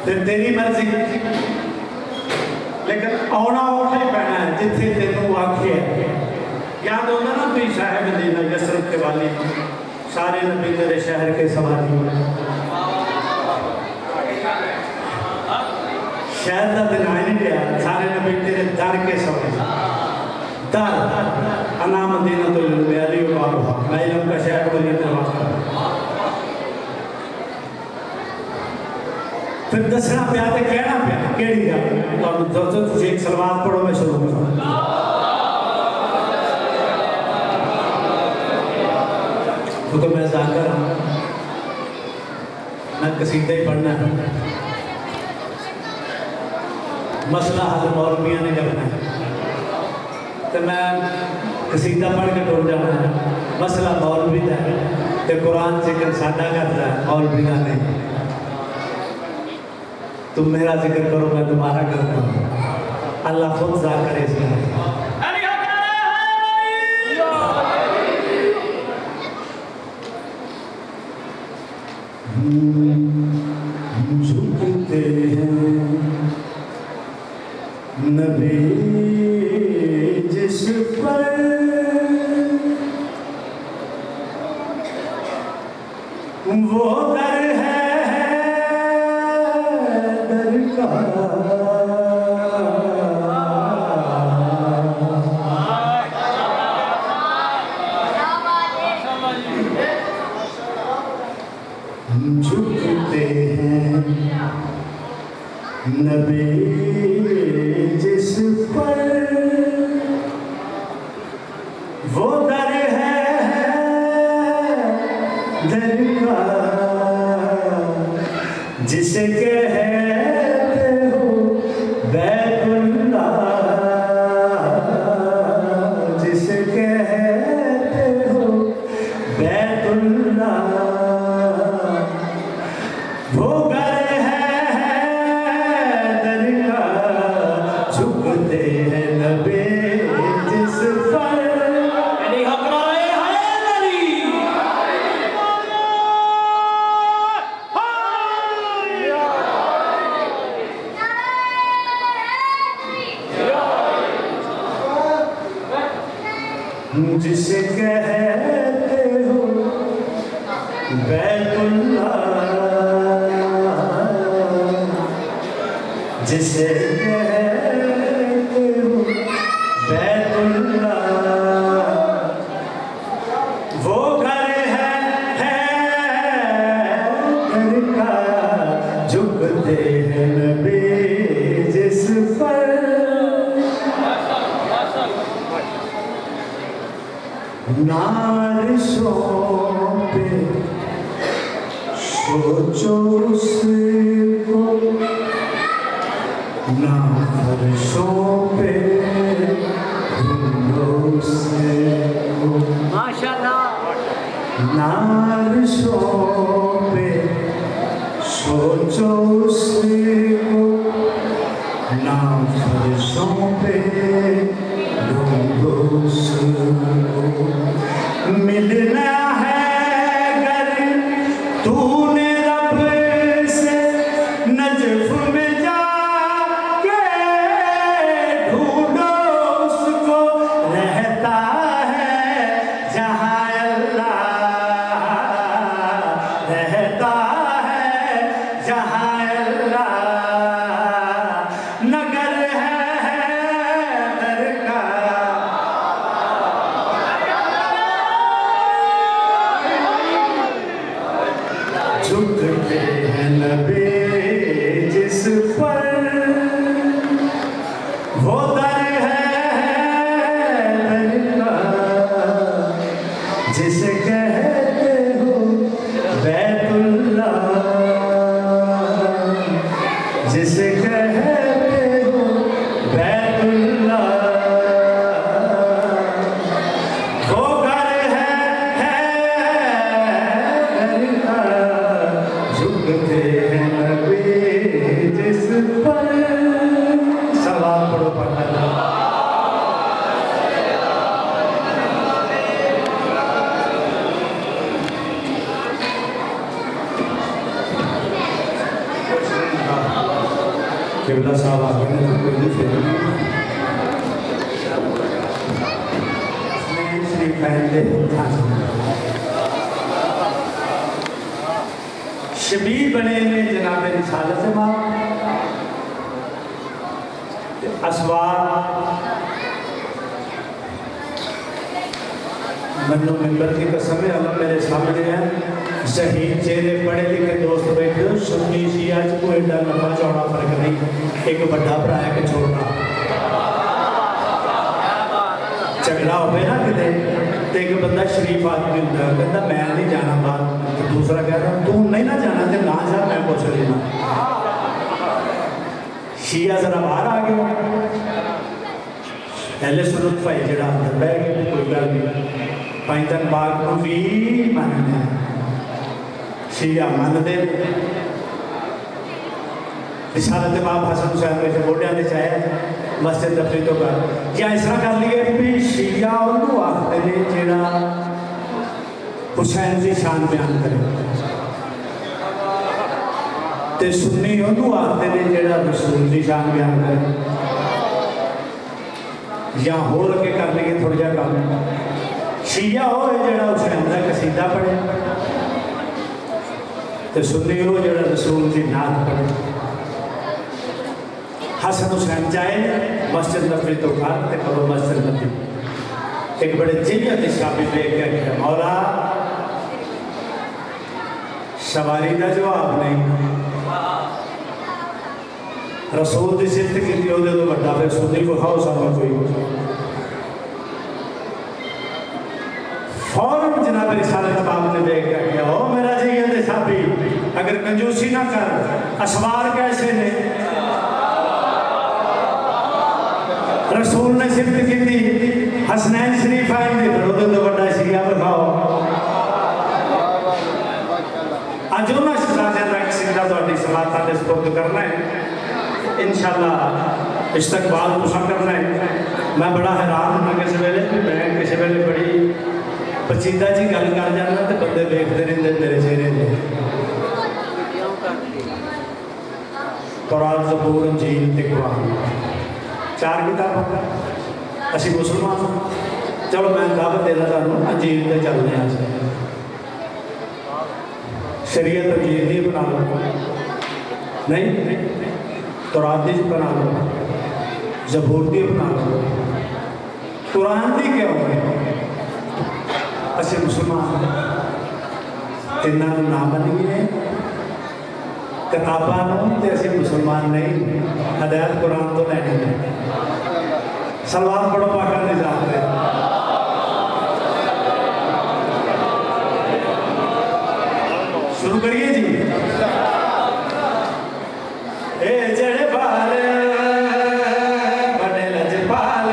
Speaker 5: फिर तेरी मर्जी, लेकिन आना औखा ही पैना है जिथे तेनू आखे। याद होता ना कोई साहिब मदीना यसरत के वाली, सारे नबी तेरे शहर के सवारी। शहर का दिन आ नहीं गया, सारे नबी तेरे दर के सवारी। दर अना मदीना तो अली मैं इलम का शहर बनी दरवाजा। फिर दसना पिया तो कहना पिया केड़ी गल। दोस्तों तुम एक सलवात पढ़ो, मैं शुरू करूँ। तो मैं जाकर मैं कसीदा ही पढ़ना है, मसला हल मौलवियां ने करना है, तो मैं कसीदा पढ़ के टुर जाना है। मसला मौलवी का है तो कुरान जिक्र साडा करता है, मौलवियां नहीं। तुम मेरा जिक्र करो, मैं तुम्हारा करता हूँ। अल्लाह खुद जा करे इसमें। झुकते हैं नबी जिस पर वो दर है दर का। झुकते हैं नबी जिस पर वो दर है दर का, जिसे कहते हो बैतुल्लाह, जिसे कहते हो बैतुल्लाह। वो घर है दर का, झुकते हैं नबी जिस पर। जिसे कहते हो बैतुल्लाह, जिसे कहते हो बैतुल्लाह। वो घर है घर का, झुकते हैं नबी जिस पर। नारिशों पे सोचो उसको, ना फर्शों पे ढूंढो उसको। माशाल्लाह। नारिशों पे सोचो उसको, ना फर्शों पे ढूंढो उसको। मिलना है अगर तूने रब से नजफ में जाके, ढूंढो उसको, रहता है जहाँ अल्लाह, रहता है जहाँ अल्लाह। नगर है दर का, झुकते हैं नबी जिस पर। वो दर है दर का, जिसे कहते हो बैतुल्लाह, जिसे कहते हो बैतुल्लाह। वो घर है घर का, झुकते हैं नबी जिस पर। सवाल पढ़ो पढ़ना। किबला साहब आ गए हैं, तो कोई फिर श्री पहनते शबीर बने ने जनाब रिसालत इमाम असवार मन्नू मिंबर की कसम है, अल्लाह मेरे सामने है। शहीद चेहरे पढ़े लिखे दोस्त बैठे हो, सुन्नी शिया च कोई एडा लंबा चौड़ा फर्क नहीं, एक बड़ा भरा है कि छोटा। झगड़ा हो ना किते तो एक बंदा शरीफ आदमी होता है, कहता मैं नहीं जाना बाहर, तो दूसरा कहता तू नहीं ना जाना तो ना जा, मैं पूछ लेना। शिया जरा बाहर आ गया, पहले सुरुत भाई जरा अंदर बह गए, कोई गल नहीं, पैंतन बाग को भी मानने शिया मानते। रिसालत इमाम हसन हुसैन में गोडिया ने चाहे मस्जिद दफी तो कर, या इस तरह कर लिए भी शिया उन्होंने आखते ने जेड़ा हुसैन की शान बयान करे, ते सुन्नी उन्होंने आखते ने जेड़ा रसूल की शान बयान करे। या होर के कर लिए थोड़ा जा काम, शिया हो जेड़ा हुसैन का कसीदा पढ़े, तो सुन्नी हो जेड़ा रसूल की नात पढ़े। हसन हुसैन चाहे मस्जिद नबी तो घर करो मस्जिद नबी। एक बड़े जिन्नत शाबी देख के मौला सवारी का जवाब नहीं, रसूल की सिफत की तो बड़ा फिर सुन्नी को खाओ सामने कोई। फौरन जनाब रिसालत बाप ने देख कर गया, ओ मेरा जी साबी अगर कंजूसी ना कर, असवार कैसे ने रसूल ने सिफत की थी, हसनैन शरीफ आए ने फिर तो बड़ा शिया दिखाओ। अज उन्होंने शहजादियों का कसीदा तुहाडी समाता दे सुपुर्द करना है, इंशाअल्लाह इस्तकबाल तुसां करना है। मैं बड़ा हैरान होना किस वेले, मैं किस वेले बड़ी पचीदा जी गल कर जाना तो बंदे देखते रहते मेरे चेहरे से। कुरान ज़बूर इंजील ते कुरान चार किताबां असी मुसलमान। चलो मैं दावत देना तुहानूं अंजील ते चलने हैं, शरीयत अंजील दी बना लो, नहीं कुरान दी बना लो, ज़बूर दी बना लो, कुरान दी क्यों है? असी मुसलमान तिन्हों ना मनीए किताबों तो असी मुसलमान नहीं, हदायत कुरान तो लैनी है। सलवार पढ़ो पाका नहीं जानते, शुरू करिए जी। ए जड़े बाल बड़े लजपाल,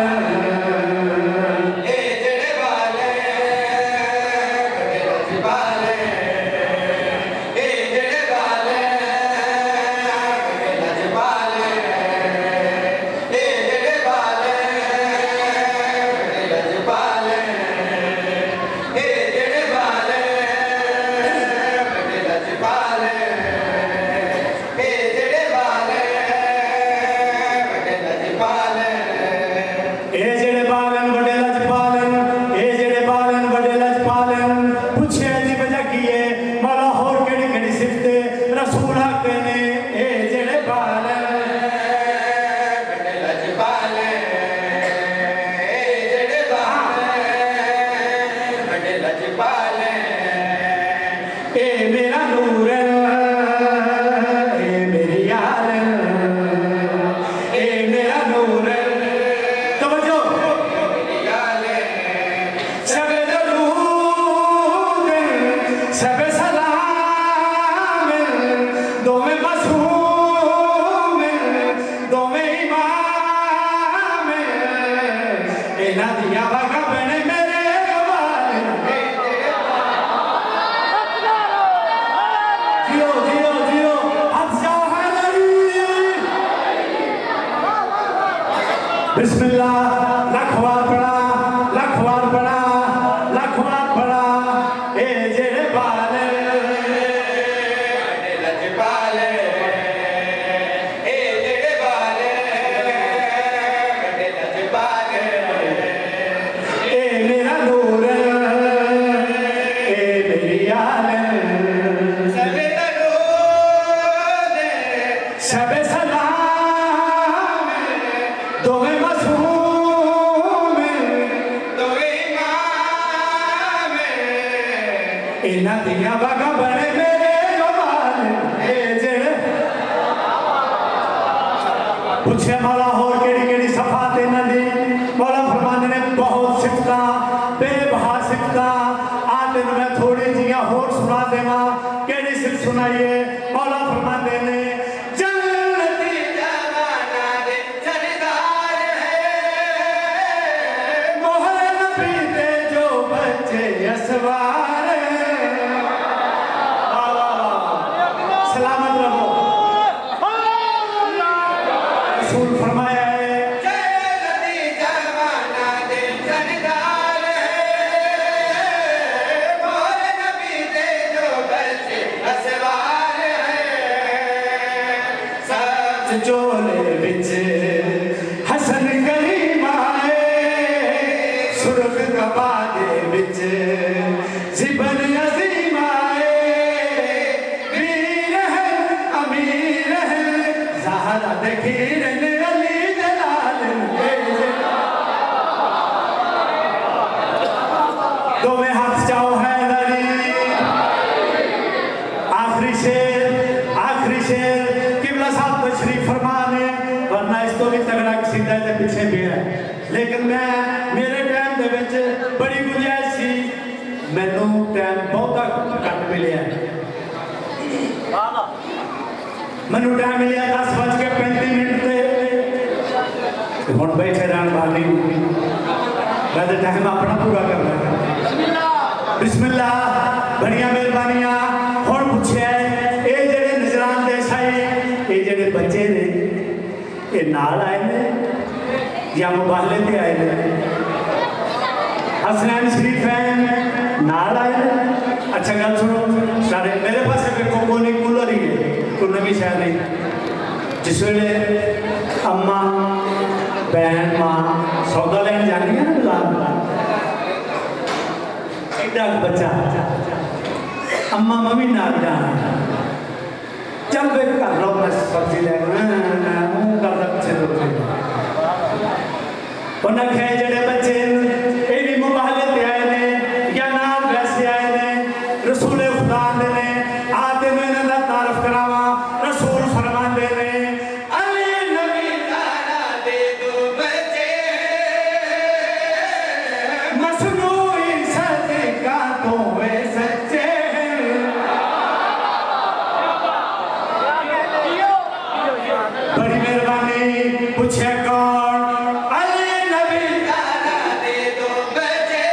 Speaker 5: बिस्मिल्लाह लख बार पढ़ा, लख बार पढ़ा, लख बार पढ़ा। ए जेड़े बाल लजपाल, ए जेड़े बाल शबे सलाम दोवे मसूम दोवे इमाम इन्हां दियां वगा बने मेरे जवान जेड़े पूछे मौला होर केड़ी सफात इन्हां दी मौला फरमांदे ने बहुत सिफतां बेबहा सिफतां आ तेन मैं थोड़ी जियां होर सुना देवां केड़ी सिफत सुनाइए मौला फरमांदे ने जन्नती जवाना दे सरदार है मोहर नबी दे जो बच्चे असवार है सलामत रहो रसूल फरमाया है जन्नती जवाना दे सरदार है मोहर नबी दे जो बच्चे असवार है सच जोले विच हसन करीम आए सुरख कबा दे विच जिबन अजीम आए वीर है अमीर है ज़हरा दे खीर ने अली जलाल दोवें हाथ जाओ हैदरी आखिरी शेर किबला साहब तशरीफ फरमाने वरना इस तो भी तगड़ा सीधा ते पीछे भी है लेकिन मैं मेरे टाइम दे विच बड़ी गुंजाइश सी मैनू टाइम बहुत घट मिलिया मैनू टाइम मिलिया 10:35 ते हुण बैठे रहन वाली मैं तो टाइम अपना पूरा करना बिस्मिल्लाह बड़िया मेहरबानियां हुण पूछे ये जेडे नजरान दे साई ये जेडे बच्चे ने ये नाल आए ने या मुबाहले ते आए ने हसनैन शरीफ है नाल आए ने अच्छा गल सुनो सारे मेरे पास देखो कोई कूलर ही है कोई नवी शायद नहीं जिस वेले अम्मा भैन मां सौदा लैन जानी है ना बाजार एडा बच्चा अम्मा मम्मी नाल जाना चल वे कर लो मैं सब्जी लेना मुंह करदा पीछे उन्हें कहे जेडे बच्चे ये भी मुबाहले ते आए ने या नाल वैसे आए ने रसूल खुदा दे ने आते में इन्हां दा तारफ करावा रसूल फरमांदे ने अली नबी तारा दे दो बच्चे मसनूई सदका तो वे सच्चे बड़ी मेहरबानी पूछे कौन अली नबी तारा दे दो बच्चे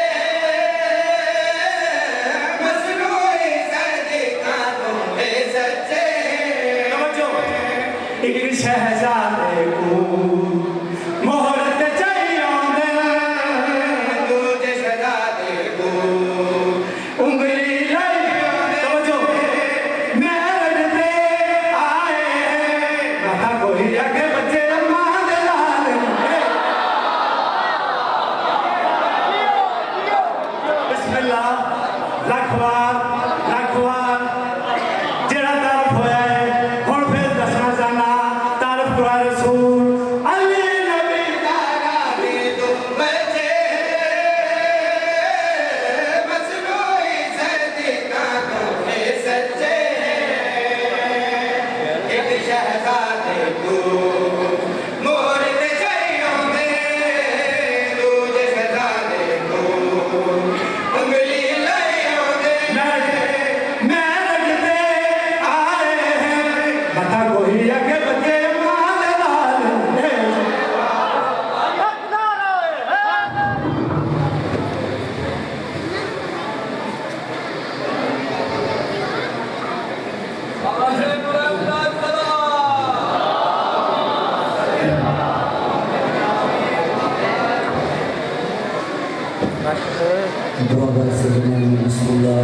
Speaker 5: मसनूई सदका तो वे सच्चे एक शहजादे को मोहर ते चाहिए दूजे शहजादे को उंगली लाई तवज्जो महल ते आए माता कोई आगे बच्चे अम्मा दे लाल बिस्मिल्लाह लखवार जेड़ा तारफ होया है हुण फिर दसना जाना तारफ दुआ रसूल अली नबी तारा दे दो बच्चे मसनूई सदका तो वे सच्चे एक शहजादे को मोर ते चाहिए दूजे शहजादे को उंगली लाइयों दे मैं लगते आए हैं बता कोई आगे बच्चे माल लाल
Speaker 6: दुआ कर सकते हैं बिस्मिल्लाह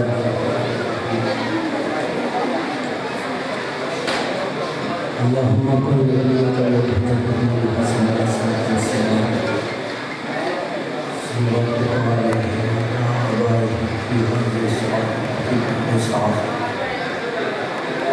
Speaker 6: अल्लाहुम्मा कुल वलिय्यका व तक़ब्बल हसन सल्लल्लाहु अलैहि वसल्लम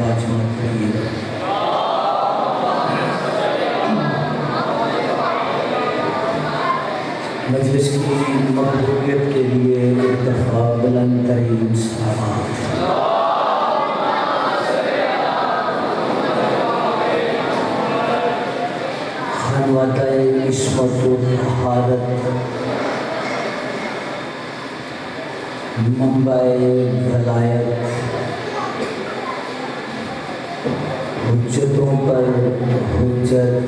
Speaker 6: बाजमात करिए मजलिस की मकबूलियत के लिए एक दफ़ा बुलंद तरीन सलावत खनवाताए किस्मत व तहारत मंबाए वलायत हुज्जतों पर हुज्जत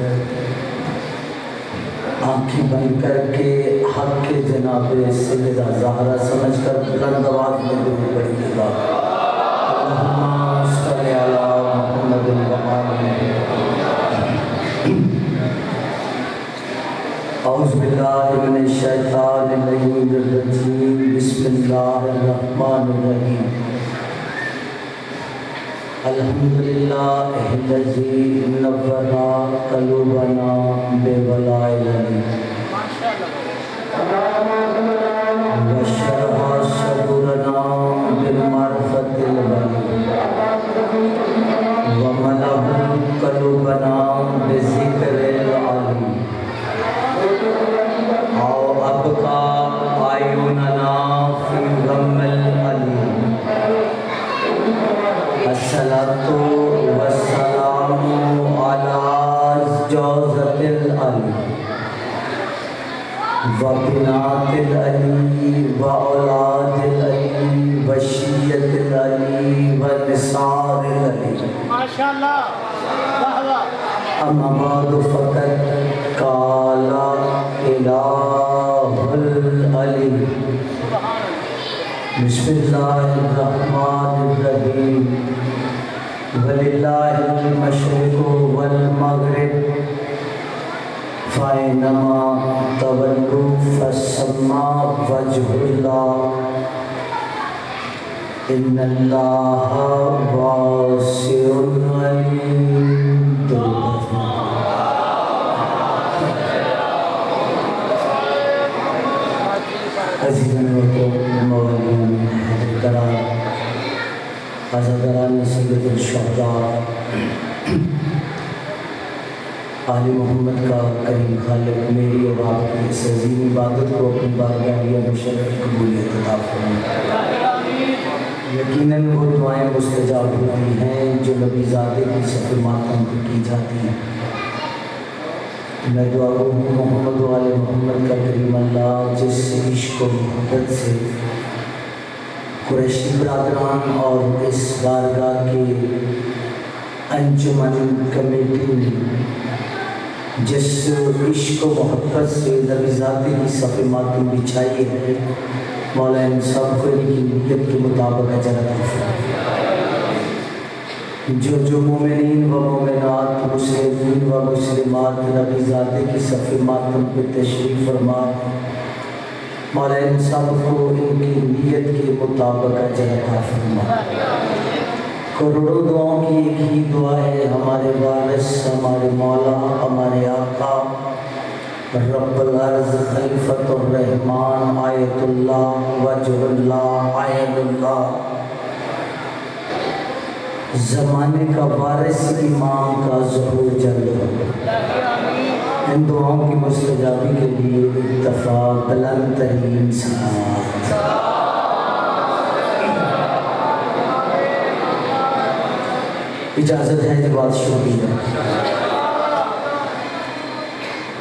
Speaker 6: आँखें बंद करके हक के जनाबे सैयदा ज़हरा समझकर बुलंद आवाज़ में दुरूद पढ़िएगा। अल्लाहुम्मा सल्लि अला मुहम्मद व आलि औज़ु बिल्लाहि मिनश शैतानिर रजीम बिस्मिल्लाहिर रहमानिर रहीम अल्हम्दुलिल्लाहिल्लज़ी नव्वरा क़ुलूबना बिवलाइल व शरहा सदूरना बिमारिफतिल वली व मलअ क़ुलूबना बिज़िक्रिल अली आओ अबका आयुनना फी गम्मिल अली अस्सलातु वस्सलामु अला जौज़तिल अली व बिनातिल अली व औलादिल अली व शियतिल अली व निसारिल अली माशाअल्लाह अम्मा बाद फ़क़त क़ाला इलाहुल अली बिस्मिल्लाहिर्रहमानिर्रहीम वलिल्लाहिल मशरिक़ु वल मग़रिब फ़अयनमा तवल्लू फ़सम्मा वजहुल्लाह इन्नल्लाह वासिउन अलीम। अज़हरान सैयदुल शुहदा आले मोहम्मद का करीम खालिक मेरी और आपकी इस अज़ीम इबादत को अपनी बारगाह मुशर्रफ कबूलियत अता फरमाए। यकीनन वो दुआएं मुस्तजाब होती हैं जो नबी ज़ाते की सफ़े मातम को की जाती हैं। मैं दुआ गो मोहम्मद वाले मोहम्मद का करीम अल्लाह जिस इश्क व मोहब्बत से कुरैशी बरादरान और इस बारगाह के अंजुमन कमेटी ने जिस इश्क व मोहब्बत से नबी ज़ाते की सफ़े मातम बिछाई है, मौला इन सब को इनकी नीयत के मुताबिक अजर अता फरमाए। जो मोमिनीन व मोमिनात मुस्लिमीन व मुस्लिमात नबी ज़ाते की सफ़े मातम पे तशरीफ़ फरमाए, मौला इन सब को इनकी नीयत के मुताबिक अजर अता फरमाए। करोड़ों दुआओं की एक ही दुआ है, हमारे वारिस हमारे मौला हमारे आका रब्बुल अर्ज़ खलीफतुर रहमान आयतुल्लाह वजहुल्लाह आयतुल्लाह ज़माने का वारिस इमाम का ज़हूर जल्द हो। इन दुआओं की मुस्तजाबी के लिए एक दफ़ा बुलंद तरीन सलावत। इजाज़त है जब बात शुरू की जाए।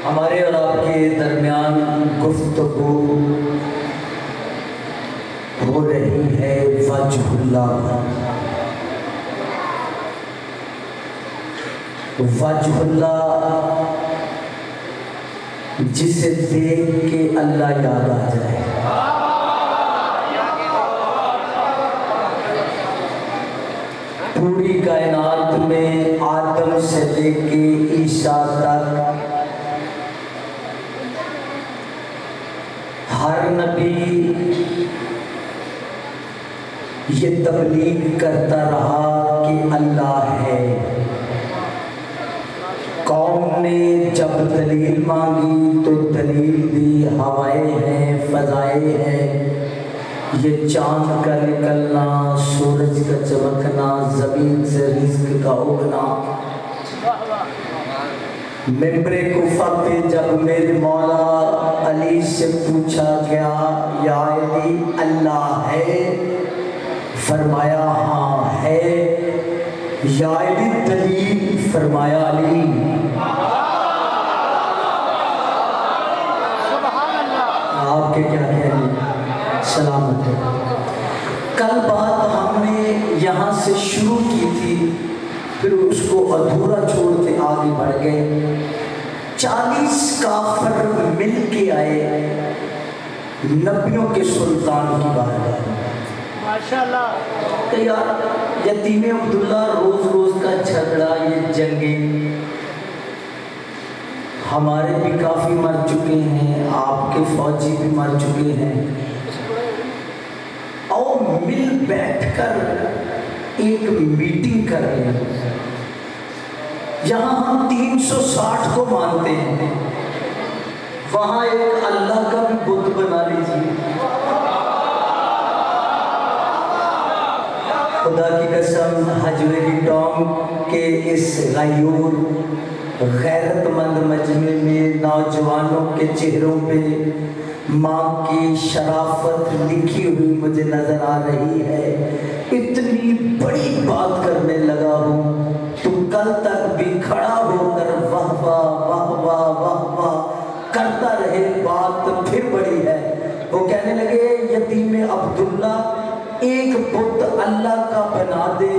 Speaker 6: हमारे और आपके दरमियान गुफ्तगू हो रही है वजहुल्लाह पर। वजहुल्लाह जिसे देख के अल्लाह याद आ जाए। पूरी कायनात में आदम से लेके ईसा तक हर नबी ये तबलीग करता रहा कि अल्लाह है। कौम ने जब दलील मांगी तो दलील दी, हवाएं हैं, फजाएं हैं, ये चांद का निकलना, सूरज का चमकना, जमीन से रिज्क का उगना। मेंबरे कुफा पे जब मेरे मौला अली से पूछा गया, या अली अल्लाह है? फरमाया हाँ है। या अली दलील? फरमाया अली। आपके क्या कहने, सलामत है। कल बात हमने यहाँ से शुरू की थी, फिर उसको अधूरा छोड़ के आगे बढ़ गए। 40 काफर मिल के आए नबियों के सुल्तान की बात है। माशाल्लाह। तो यार यतीम अब्दुल्ला रोज रोज का झगड़ा, ये जंगे हमारे भी काफी मर चुके हैं, आपके फौजी भी मर चुके हैं। और मिल बैठकर एक मीटिंग कर रहे हैं। जहां हम 360 को मानते हैं, वहां एक अल्लाह का भी बुत बना लीजिए। खुदा की कसम, हजवेरी टॉम के इस गयूर गैरतमंद मजमे में नौजवानों के चेहरों पे माँ की शराफत लिखी हुई मुझे नजर आ रही है। इतनी बड़ी बात करने लगा हूँ, तुम कल तक भी खड़ा होकर वाह वाह वाह वाह वाह वाह करता रहे, बात फिर बड़ी है। वो कहने लगे, यतीम अब्दुल्ला एक बुत अल्लाह का बना दे,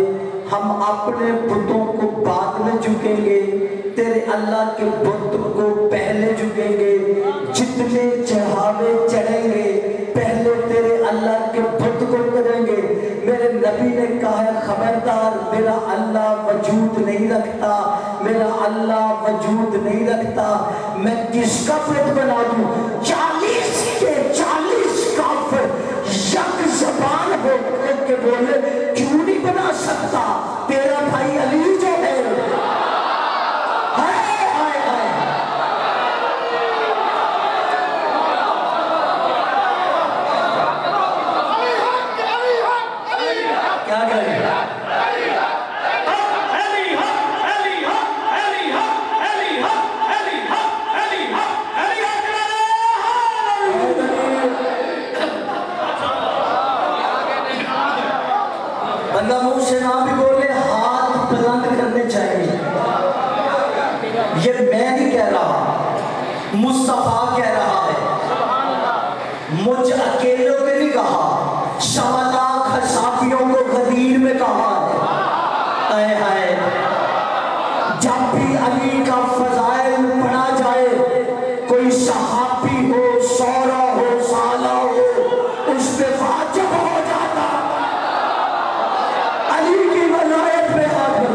Speaker 6: हम अपने बुतों को बाद में झुकेंगे, तेरे अल्लाह के बुत को पहले झुकेंगे, जितने चढ़ावे चढ़ेंगे पहले तेरे अल्लाह के बुत को करेंगे। मेरे नबी ने कहा है, खबरदार, मेरा अल्लाह वजूद नहीं रखता, मेरा अल्लाह वजूद नहीं रखता, मैं किसका बुत बना दूं? 40 के 40 काफिर यक ज़बान होकर के बोले, क्यों नहीं बना सकता? तेरा भाई अली जो है। क्या करें? बंदा मुंह से ना भी बोले, हाथ बुलंद करने चाहिए। ये मैं नहीं कह रहा, मुस्तफा कह रहा है। मुझ अकेलों ने नहीं कहा, 1.25 लाख साथियों को गदीर में कहा है। हाय जब भी अली का फजाइल पढ़ा जाए, कोई सहाबी हो, सौरा हो, साला हो, उस पे वाजिब हो जाता अली की वलायत पे हाजिर।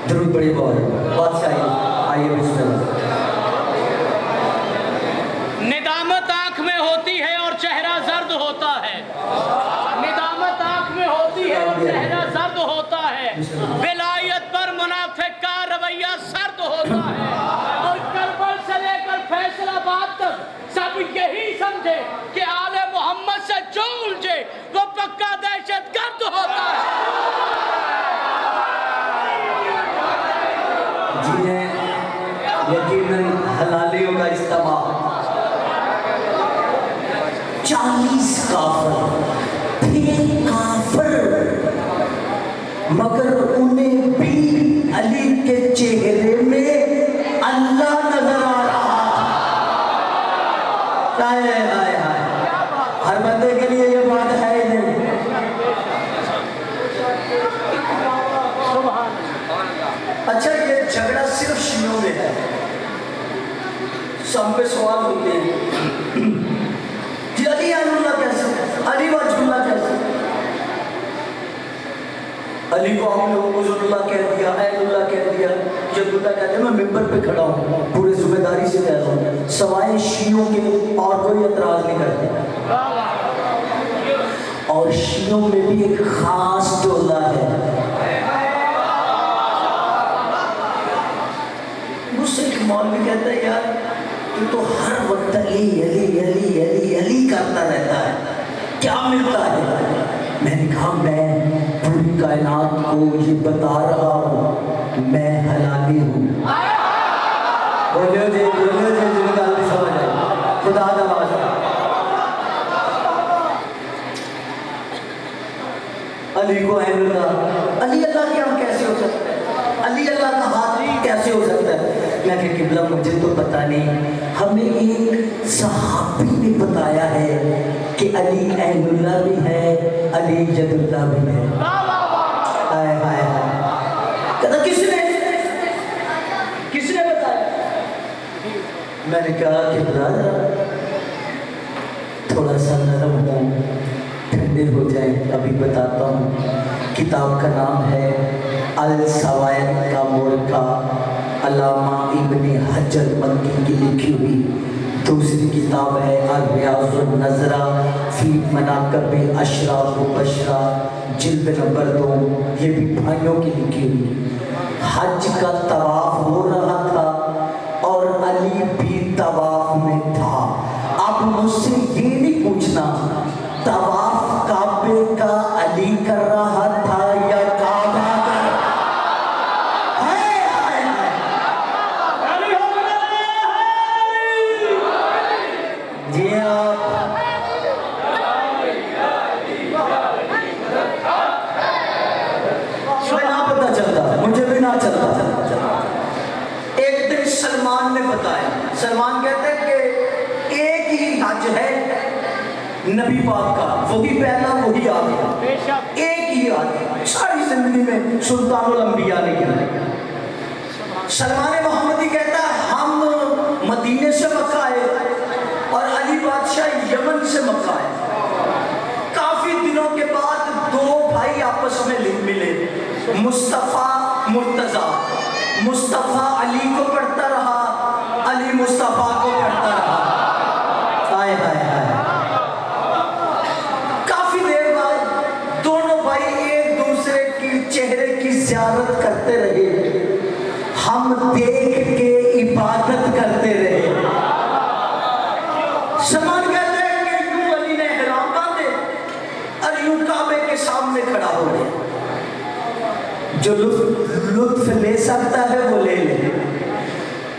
Speaker 6: दरूद बड़ी बादशाही। आइए बिस्मिल्लाह।
Speaker 3: निदामत आंख में होती है और चेहरा जर्द होता है। निदामत आंख में होती है और चेहरा जर्द होता है। विलायत पर मुनाफिक का रवैया सर्द होता है। और करबल से लेकर फैसलाबाद तक सब यही समझे कि आले मोहम्मद से जो उलझे वो पक्का दहशतगर्द होता है।
Speaker 6: जिन्हें यकीनन हलालियों का इस्तेमाल 40 काफिर थे, काफिर, मगर उन्हें भी अली के चेहरे में अल्लाह नजर आ रहा। हाय हाय हाय, हर बंदे के लिए ये बात है ही नहीं। अच्छा, ये झगड़ा सिर्फ शियों में है, सब पे सवाल होते हैं कि अली अल्लाह कैसे, अली वजहुल्लाह कैसे। अली को हम लोगों को ज़ुल्लाह कह दिया, ऐनुल्लाह कह दिया, जदुल्लाह कह दिया। मैं मिंबर पे खड़ा हूँ, पूरी जिम्मेदारी से कह रहा हूँ, सवाए शियों के और कोई एतराज नहीं करते। और शियों में भी एक खास टोला है। मुझसे एक मौलवी कहता है, यार तू तो हर वक्त अली अली अली अली अली करता रहता है, क्या मिलता है? मैंने कहा मैं पूरी कायनात को ये बता रहा हूँ, मैं हलाली हूँ। बोलो जी जिन्हें गल समझ आई, खुदा दा वास्ता। अली को ऐनुल्लाह, अली अल्लाह के हम कैसे हो सकते हैं? अली अल्लाह का हाथ कैसे हो सकता है? मैं कहा किबला मुझे तो पता नहीं, हमें एक सहाबी ने बताया है कि अली ऐनुल्लाह भी है, अली जदुल्लाह भी है। हाय हाय हाय, कहता किसने बताया? मैंने कहा कि ब्रदर थोड़ा सा नरम हो, ठंडे हो जाए, अभी बताता हूँ। किताब का नाम है अल सवायद का मुल्का, अल्लामा इब्ने हजर मक्की की लिखी हुई। दूसरी किताब है अर-रियाज़ुन नज़रा फी मनाक़िब अशराफ व बशरा, जिल्द नंबर 2, ये भी भाइयों की लिखी हुई। हज का तवाफ हो रहा था और अली भी तवाफ में था। अब मुझसे ये नहीं पूछना तवाफ काबे का अली कर रहा था या काबा का। जी ना पता चलता, मुझे भी ना चलता। एक दिन सलमान ने बताया, सलमान कहते हैं कि एक ही हज है नबी पाक का, वही पहला वही आखिरी, एक ही हज सारी जिंदगी में सुल्तानुल अंबिया ने किया। सलमान मोहम्मदी कहता है हम मदीने से मक्का आए और अली बादशाह यमन से मक्का आए। काफी दिनों के बाद दो भाई आपस में मिले, मुस्तफ़ा मुर्तज़ा। मुस्तफ़ा अली को पढ़ता रहा, अली मुस्तफ़ा को पढ़ता रहा। हाय हाय हाय, काफी देर बाद दोनों भाई एक दूसरे की चेहरे की ज़ियारत करते रहे, हम देख के इबादत करते रहे। सलमान कहते हैं कि यूं अली ने ihram बांधे और यूं काबे के सामने खड़ा हो गया। जो लुत्फ ले सकता है वो ले ले।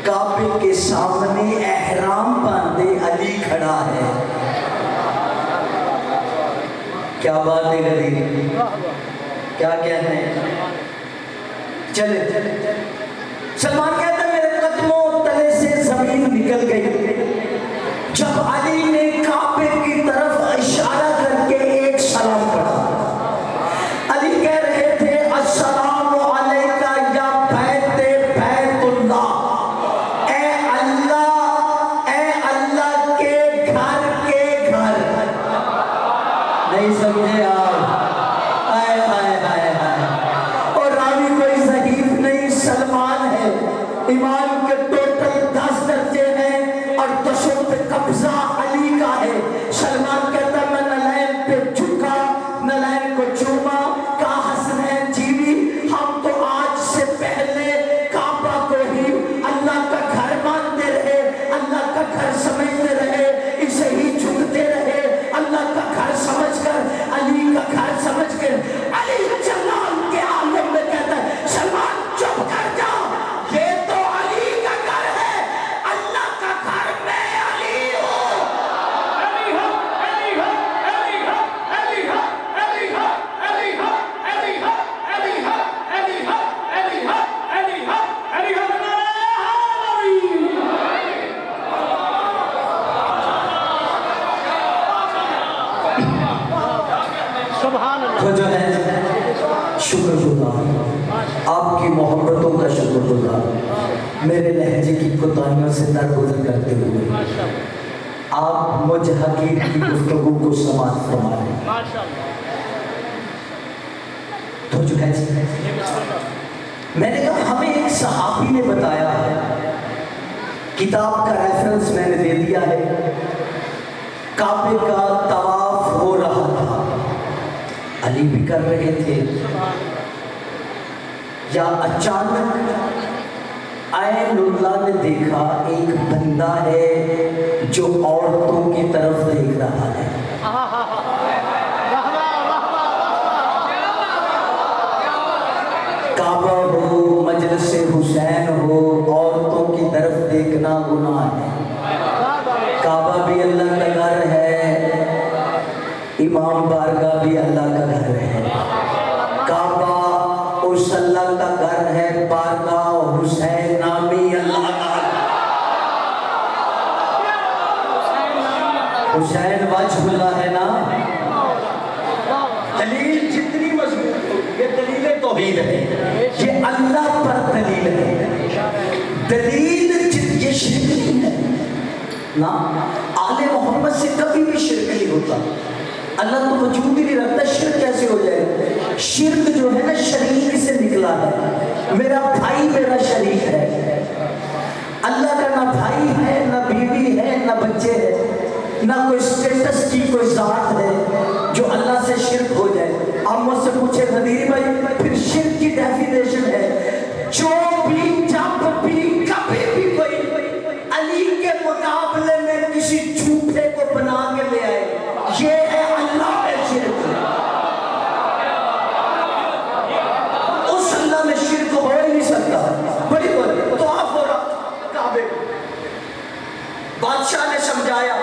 Speaker 6: काबे के सामने ihram बांधे अली खड़ा है, क्या बात है गली, क्या कहते हैं। चले सलमान कहता है मेरे कदमों तले से जमीन निकल गई जब अली ने काबे की तरफ इशारा करके एक सलाम पढ़ा। अली कह रहे थे अस्सलामु अलैका या बैते बैतुल्लाह, ए अल्लाह के घर। नहीं समझे आप? हाय हाय हाय हाय। और रावी कोई ज़हीफ नहीं, सलमान है। ईमान के टोटल 10 दर्जे हैं और 10 पे कब्जा अली का है। सलमान कहता मैं नलैन पे झुका, नलैन को चूमा, का हसनैन जीवी, हम तो आज से पहले काबा को ही अल्लाह का घर मानते रहे, अल्लाह का घर समझते रहे, इसे ही झुकते रहे, अल्लाह का घर समझकर, अली का घर समझकर। अली जलाल के आलम में कहता है सलमान चुप कर जाओ, ये तो अली का घर है, अल्लाह का घर मैं अली हूँ।
Speaker 2: अली हो, अली हो, अली हो, अली हो, अली हो, अली हो, अली हो, अली हो, अली हो, अली हो, अली हो, अली हो।
Speaker 6: तो जो है शुक्रगुजार, आपकी मोहब्बतों का शुक्रगुजार। मेरे लहजे की कोताहियों से दरगुजर करते हुए आप मुझ हकीर की गुफ्तगू को समाप्त फरमा लें। तो जो है मैंने कहा हमें एक सहाबी ने बताया है, किताब का रेफरेंस मैंने दे दिया है। काबे का तवाफ हो रहा था, अली भी कर रहे थे, या अचानक ऐनुल्लाह ने देखा एक बंदा है जो औरतों की तरफ देख रहा है। काबा हो, मजलिस हुसैन हो, औरतों की तरफ देखना गुनाह है। काबा भी अल्लाह का घर है, इमाम बारगाह भी अल्लाह का घर है। काबा उस अल्लाह का घर है, बारगाह हुसैन नामी अल्लाह का। हुसैन वजहुल्लाह है ना। दलील जितनी मजबूत होगी, ये दलील तौहीद है, ये अल्लाह पर दलील है। दलील ये शिर्क नहीं है ना, आले मोहम्मद से कभी भी शिर्क नहीं होता। अल्लाह तो वजूद ही नहीं रखता, शिर्क कैसे हो जाए? शिर्क जो है ना शरीक से निकला है। मेरा भाई मेरा शरीक है, अल्लाह का ना भाई है, ना बीवी है, ना बच्चे है, ना कोई स्टेटस की कोई जात है जो अल्लाह से शिर्क हो जाए। आप मुझसे पूछे नदीर भाई, फिर शिर्क की डेफिनेशन है जो भी जब भी कभी भी कोई अली के मुकाबले में किसी झूठे को बना के ले आए, ये है अल्लाह में शिर्क। उस अल्लाह में शिर्क हो ही नहीं सकता। बड़ी बड़ी तो आप हो रहा काबे, बादशाह ने समझाया,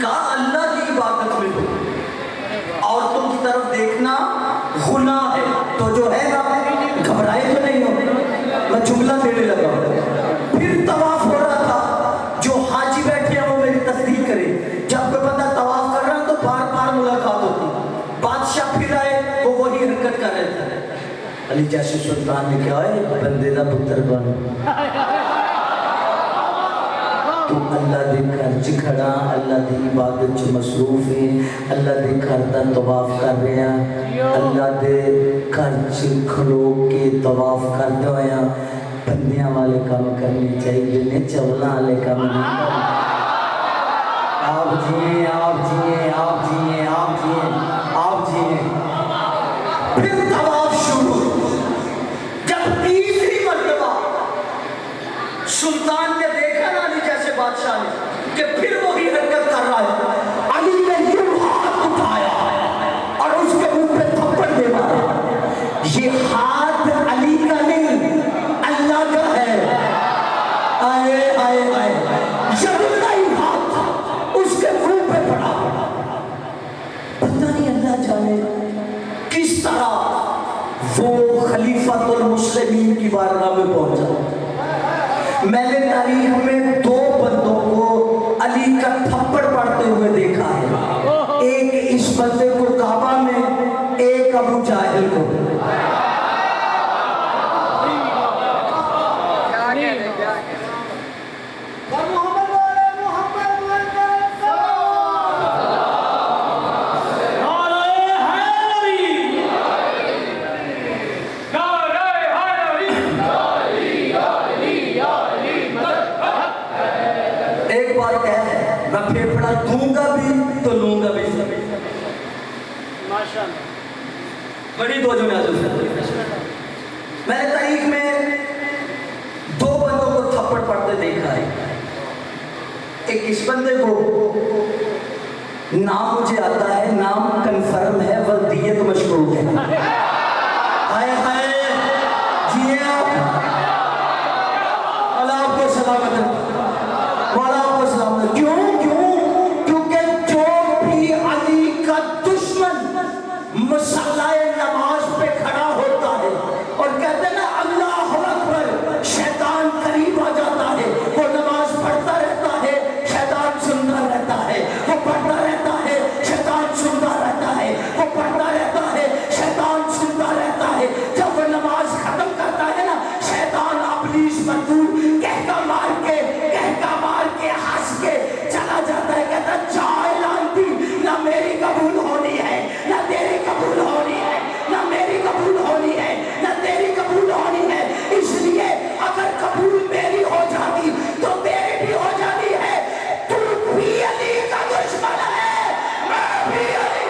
Speaker 6: कहा अल्लाह की इबादत में हो, औरतों की तरफ देखना गुनाह है। तो जो है ना घबराए तो नहीं हो, मैं जुमला देने लगा। फिर तवाफ हो रहा था, जो हाजी बैठे हैं वो मेरी तस्दीक करे। जब कोई बंदा तवाफ कर रहा है तो बार बार मुलाकात होती। बादशाह फिर आए, वो वही हरकत कर रहे थे। अली जैसे सुल्तान ने क्या है, बंदे का पुत्र बन, तू अल्लाह दे घर च खड़ा, अल्लाह दी इबादत च मसरूफ है, अल्लाह दे घर दा तवाफ कर रहे हैं, अल्लाह दे घर च खलो के तवाफ करते होया बंदियां वाले काम करने चाहिए ने, चवला वाले काम नहीं करने। आप जिए, आप जिए, आप जिए, आप जिए, आप जिए। फिर तवाफ शुरू। जब तीसरी मरतबा सुल्तान ने देखा ना अली जैसे बादशाह ने कि फिर वही हरकत कर रहा है, अली ने यूं हाथ उठाया और उसके मुंह पे थप्पड़ दे मारा। ये हाथ अली का नहीं, अल्लाह का है। आए आए आए, यमुना ही हाथ उसके मुंह पे पड़ा। पता नहीं अल्लाह जाने किस तरह वो खलीफातुल मुस्लिमीन की बारगाह में पहुंचा। मैंने तारीख में दो बंदों को अली का थप्पड़ पड़ते हुए देखा है, एक इस बंदे को काबा में, एक अबू जाहिल को। दूंगा भी तो लूंगा भी। बड़ी दो जो मैंने तारीख में दो बंदों को थप्पड़ पड़ते देखा है। एक इस बंदे को, नाम मुझे आता है, नाम कंफर्म है, वल्दियत मशरूर है। हाय हाय जिए आप, अल्लाह आपको सलामत रखे, वाला आपको सलामत। क्यों मसल्लाए नमाज पे खड़ा होता है और कहते ना अल्लाह अकबर, शैतान करीब आ जाता है। वो नमाज पढ़ता रहता है, शैतान सुनता रहता है, वो पढ़ता रहता है, शैतान सुनता रहता है, वो पढ़ता रहता है, शैतान सुनता रहता है। जब पुलिस मजदूर कहका मार के हंस के चला जाता है, कहता चाय लानती, ना मेरी कबूल होनी है ना तेरी कबूल होनी है, ना मेरी कबूल होनी है ना तेरी कबूल होनी है। इसलिए अगर कबूल मेरी हो जाती तो तेरी भी हो जाती है। तू भी अली का दुश्मन है, मैं भी अली।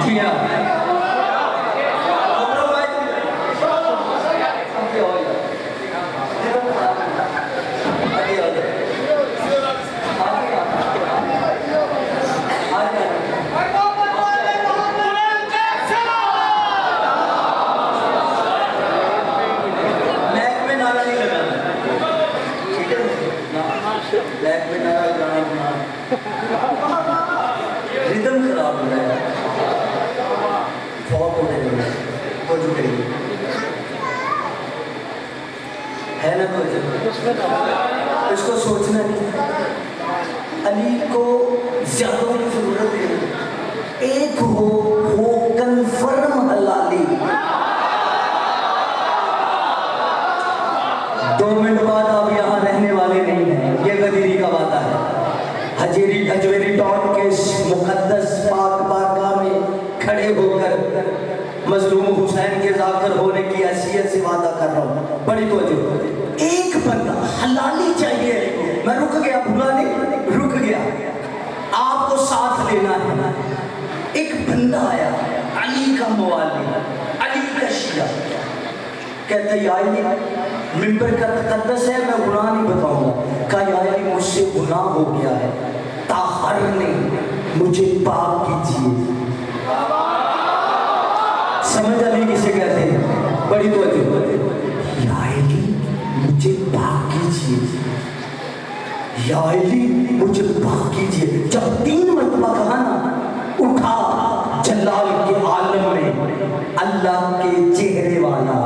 Speaker 1: जी हाँ।
Speaker 6: ब्लैक में नारा गाना रिदम खराब हो रहा है, फॉक हो रही है ना कुछ, इसको सोचना नहीं। अली को ज्यादा की जरूरत है, एक हो कन्फर्म हलाली। 2 मिनट बाद आप यहाँ रहने वाले नहीं हैं, ये गदीरी का वादा है। अजमेरी टाउन के मुकद्दस पाक बारगाह में खड़े होकर मजलूम हुसैन के जाकर होने की हैसियत से वादा कर रहा हूँ। बड़ी तवज्जो, एक बंदा हलाली चाहिए। मैं रुक गया, भूला नहीं, रुक गया, आपको साथ लेना है। एक बंदा आया, अली का मवाली, अली का शिया, कहते यार मिंबर का तकद्दस है, मैं गुनाह नहीं बताऊंगा। कहा यार मुझसे गुनाह हो गया है, ताहर ने मुझे पाक कीजिए। समझ अली किसे कहते हैं? बड़ी तवज्जो, यार मुझे पाक कीजिए, यार मुझे पाक कीजिए। जब 3 मरतबा कहा ना, उठा जलाल के आलम में अल्लाह के चेहरे वाला,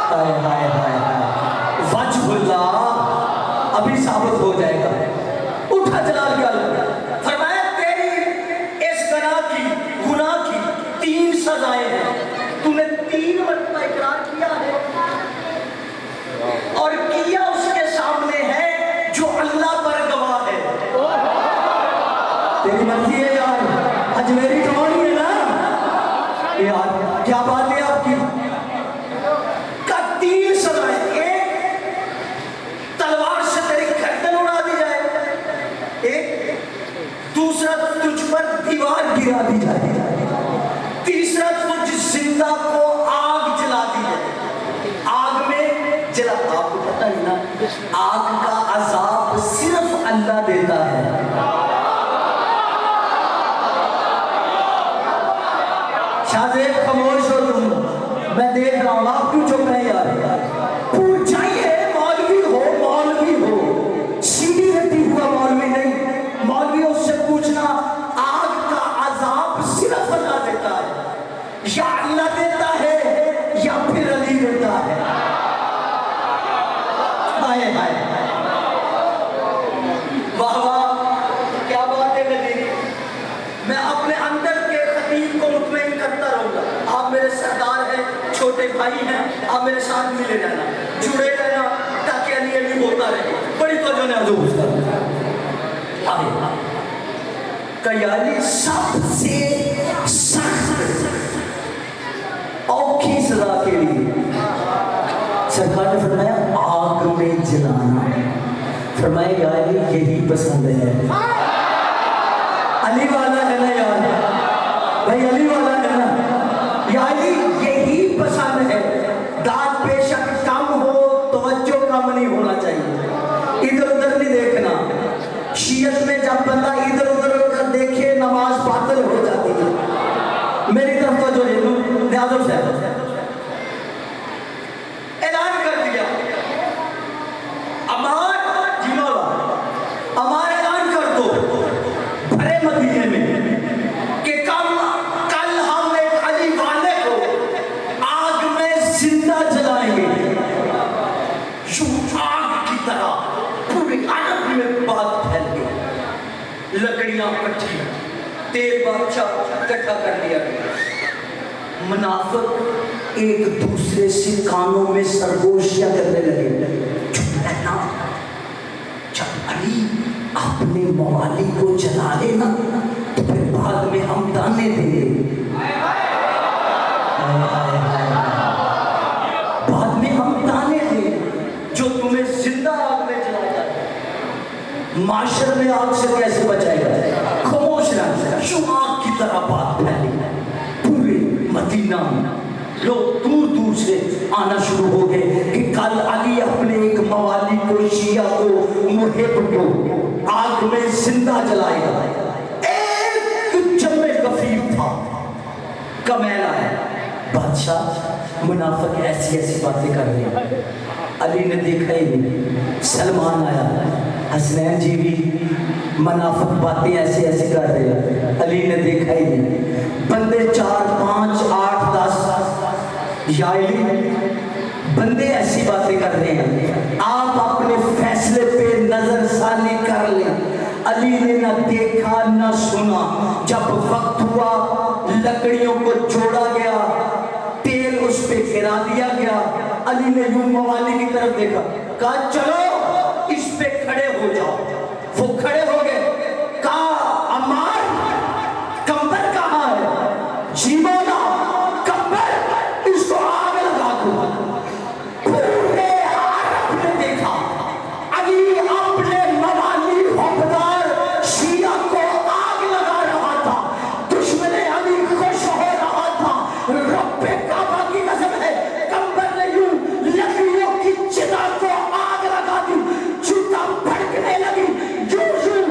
Speaker 6: हाय हाय हाय हाय, वजहुल्लाह अभी साबित हो जाएगा। उठा जलाल के आलम में, फरमाया तेरी इस गुनाह की 3 सजाएं हैं। तूने 3 मरतबा इकरार किया है और किया उसके सामने है जो अल्लाह पर गवाह है। तेरी मर्जी है यार, अजमेरी टाउन ही है ना यार, क्या बात है आपकी। का 3 सजाएं, एक तलवार से तेरी गर्दन उड़ा दी जाए, एक दूसरा तुझ पर दीवार गिरा दी जाए, तीसरा तुझ जिंदा को आग जला दी जाए। आग में जला, आपको पता है ना, आग का अजाब सिर्फ अल्लाह देता है। शायद खामोश हो तुम, मैं देख रहा हूँ, आप क्यों चुप हैं यार? पूछ जाइए, मौलवी हो, सीढ़ी रटी हुआ मौलवी नहीं, मौलवी उससे पूछना आग का अजाब सिर्फ अल्लाह देता है, या अल्लाह देता है या फिर अली देता है। हाय हाय, वाह वाह, क्या बात है गदीरी। मैं अपने अंदर के खतीब को मुतमईन करता रहूंगा। आप मेरे सरदार हैं, छोटे भाई हैं, आप मेरे साथ मिले रहना, जुड़े रहना, ताकि अली अली होता रहे। बड़ी तवज्जो ने हजूर कयाली सबसे सख्त औखी सजा के लिए सरकार ने फरमाया आग में जलाना। फरमाया यार यही पसंद है। अली वाला है ना यार, भाई अली वाला है ना यार, यही पसंद है। दाद बेशक कम हो, तवज्जो कम नहीं होना चाहिए, इधर उधर नहीं देखना। शीयत में जब बंदा इधर उधर देखे नमाज बातिल हो जाती है। मेरी तरफ तो जो न्याजुल साहब ऐलान कर दिया, अमार ऐलान कर दो भरे मदीने में कि कल
Speaker 1: लकड़ियां इकट्ठी, तेल बादशाह इकट्ठा कर लिया गया। मुनाफिक एक दूसरे से कानों में सरगोशियां करने लगे, चुप रहना, जब अली अपने मवाली को जला लेना तो फिर बाद में हम ताने देंगे, बाद में हम ताने देंगे जो तुम्हें जिंदा आग में जलाता है, माशर में आग से कैसे बचाएगा? खामोश रहना, क्यों आग की तरह बात फैली? पूरे मदीना लोग दूर दूर से आना शुरू हो गए कि कल अली अपने एक मवाली को, शिया को, मुहिब को आग में जिंदा जलाएगा। एक जम्मे गफीर था, कमैला है बादशाह, मुनाफिक ऐसी ऐसी बातें कर रहे हैं। अली ने देखा ही नहीं, सलमान आया, हसनैन जी भी मुनाफिक बातें ऐसे ऐसे कर रहे हैं, अली ने देखा ही नहीं। बंदे 4, 5, 8, 10 याली बंदे ऐसी बातें कर रहे हैं, आप अपने फैसले पे नजरसानी कर लें। अली ने ना देखा ना सुना, जब वक्त हुआ लकड़ियों को जोड़ा गया, तेल उस पे गिरा दिया गया, अली ने यूं मवाली की तरफ देखा, कहा चलो इस पे खड़े हो जाओ। वो खड़े हो गए, कहा अम्मार कंबल कहाँ है? जीवोला कंबल, इसको आग लगा दो। पूरे अरब ने देखा अली अपने मवाली हकदार शिया को आग लगा रहा था, दुश्मन अली खुश हो रहा था। रब्बे काबा की कसम है, कंबल ने यूं लकड़ियों की चिता को आग लगा दी, चिता भड़कने लगी, यूं यूं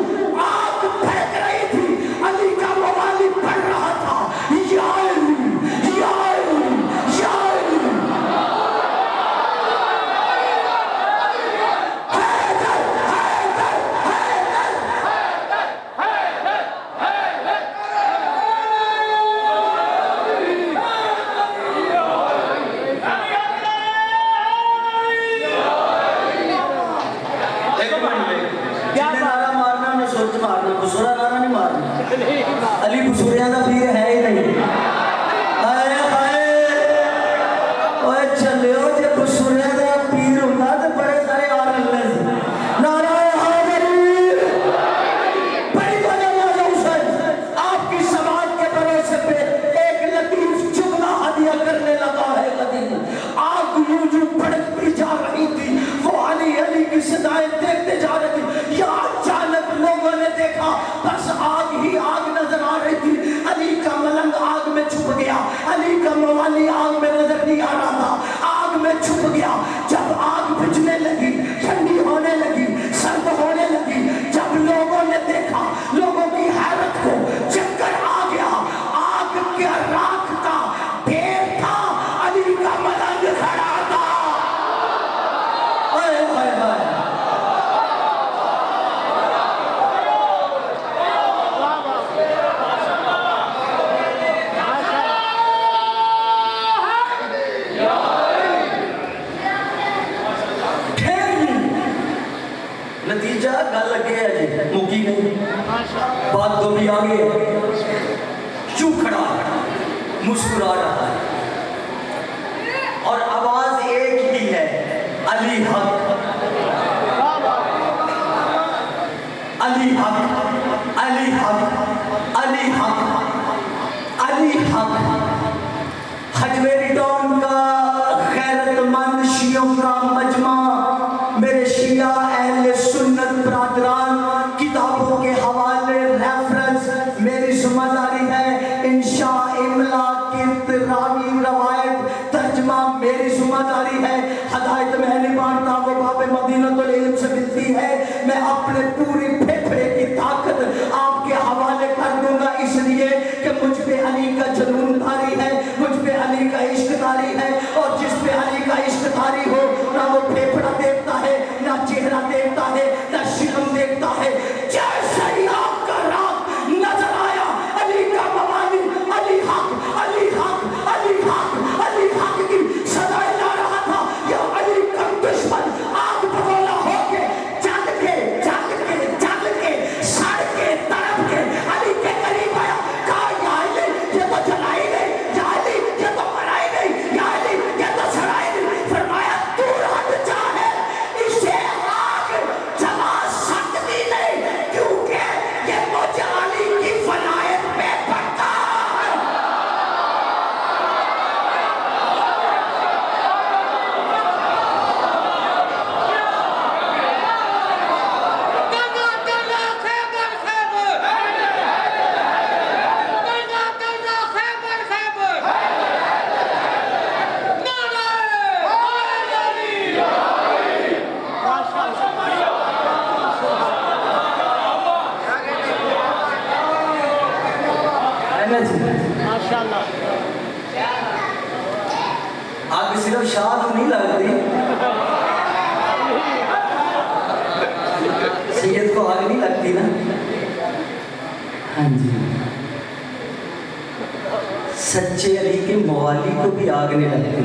Speaker 1: आग भड़क रही थी, अली का मवाली बढ़ रहा था, या अली, या अली, या अली। जिन्हें नारा मारना उन्हें सोच मारना, बुसुरा नारा नहीं मारना। अली बुसुरिया का पीर है ही नहीं। हाय हाय, ओए चलियो जे बुसुरिया का पीर होता तो बड़े सारे और मिलने थे। नारा हैदरी, बड़ी वजह हुसैन, आपकी समाज के भरोसे पे एक लतीफ जुमला हदिया करने लगा है। लतीफ आग यूं यूं भड़कती जा रही थी, वो अली अली की सदाएं देखते जा रहे थे। या अचानक लोगों ने देखा बस आग ही आग नजर आ रही थी, अली का मलंग आग में छुप गया, अली का मवाली आग में नजर नहीं आ रहा था, आग में छुप गया। जब आग बुझने लगी, ठंडी होने लगी, सर्द होने लगी, जब लोगों ने देखा, लोगों की हैरत को चक्कर आ गया, आग के राख का ढेर था, अली का मलंग खड़ा था। हाय हाय हाय, नतीजा गल लगे है जी, मुकी नहीं, बात तो भी आगे क्यों खड़ा मुस्कुरा रहा है और आवाज एक ही है, अली हक, अली हक, अली हक, अली हक, अली हक। हजवेरी टाउन का गैरतमंद शियों का मजमा, मेरे शिया अहले सुन्नत बरादरान, किताबों के हवाले रेफरेंस मेरी जिम्मेदारी है, इंशा इमला किर्त रावी रवायत तर्जमा मेरी जिम्मेदारी है। हदायत मैं नहीं बांटता, वो बाबे मदीनतुल इल्म से मिलती है। मैं अपने पूरी फेफड़े की ताकत आपके हवाले कर दूंगा, इसलिए कि मुझ पे अली का जुनून तारी है, मुझ पे अली का इश्क तारी है, और जिस पे अली का इश्क तारी हो ना वो फेफड़ा देखता है, ना चेहरा देखता है, ना शिरम देखता है। जैसे ही आपका रात नजर आया, अली का मवाली, अली हक, अली हक, अली हक, अली हक की सदाएं ला रहा था। या अली का दुश्मन आग बगोला होके जल के जल के जल
Speaker 6: प्रसाद नहीं लगती, सैयद को आग नहीं लगती ना। हाँ जी, सच्चे अली के मवाली को भी आग नहीं लगती।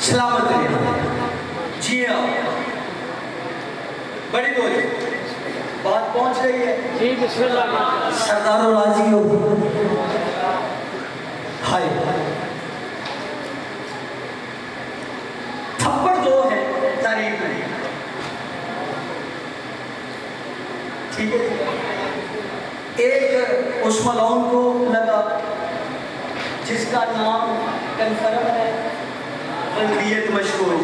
Speaker 6: सलामत रहे। जी हाँ, बड़ी बोली बात पहुंच रही है।
Speaker 3: जी बिस्मिल्लाह।
Speaker 6: सरदारो राजी हो। हाय, थप्पड़ दो है तारीफ में, ठीक है। एक उस मलौन को लगा जिसका नाम कन्फर्म है, वलीयत मशहूर,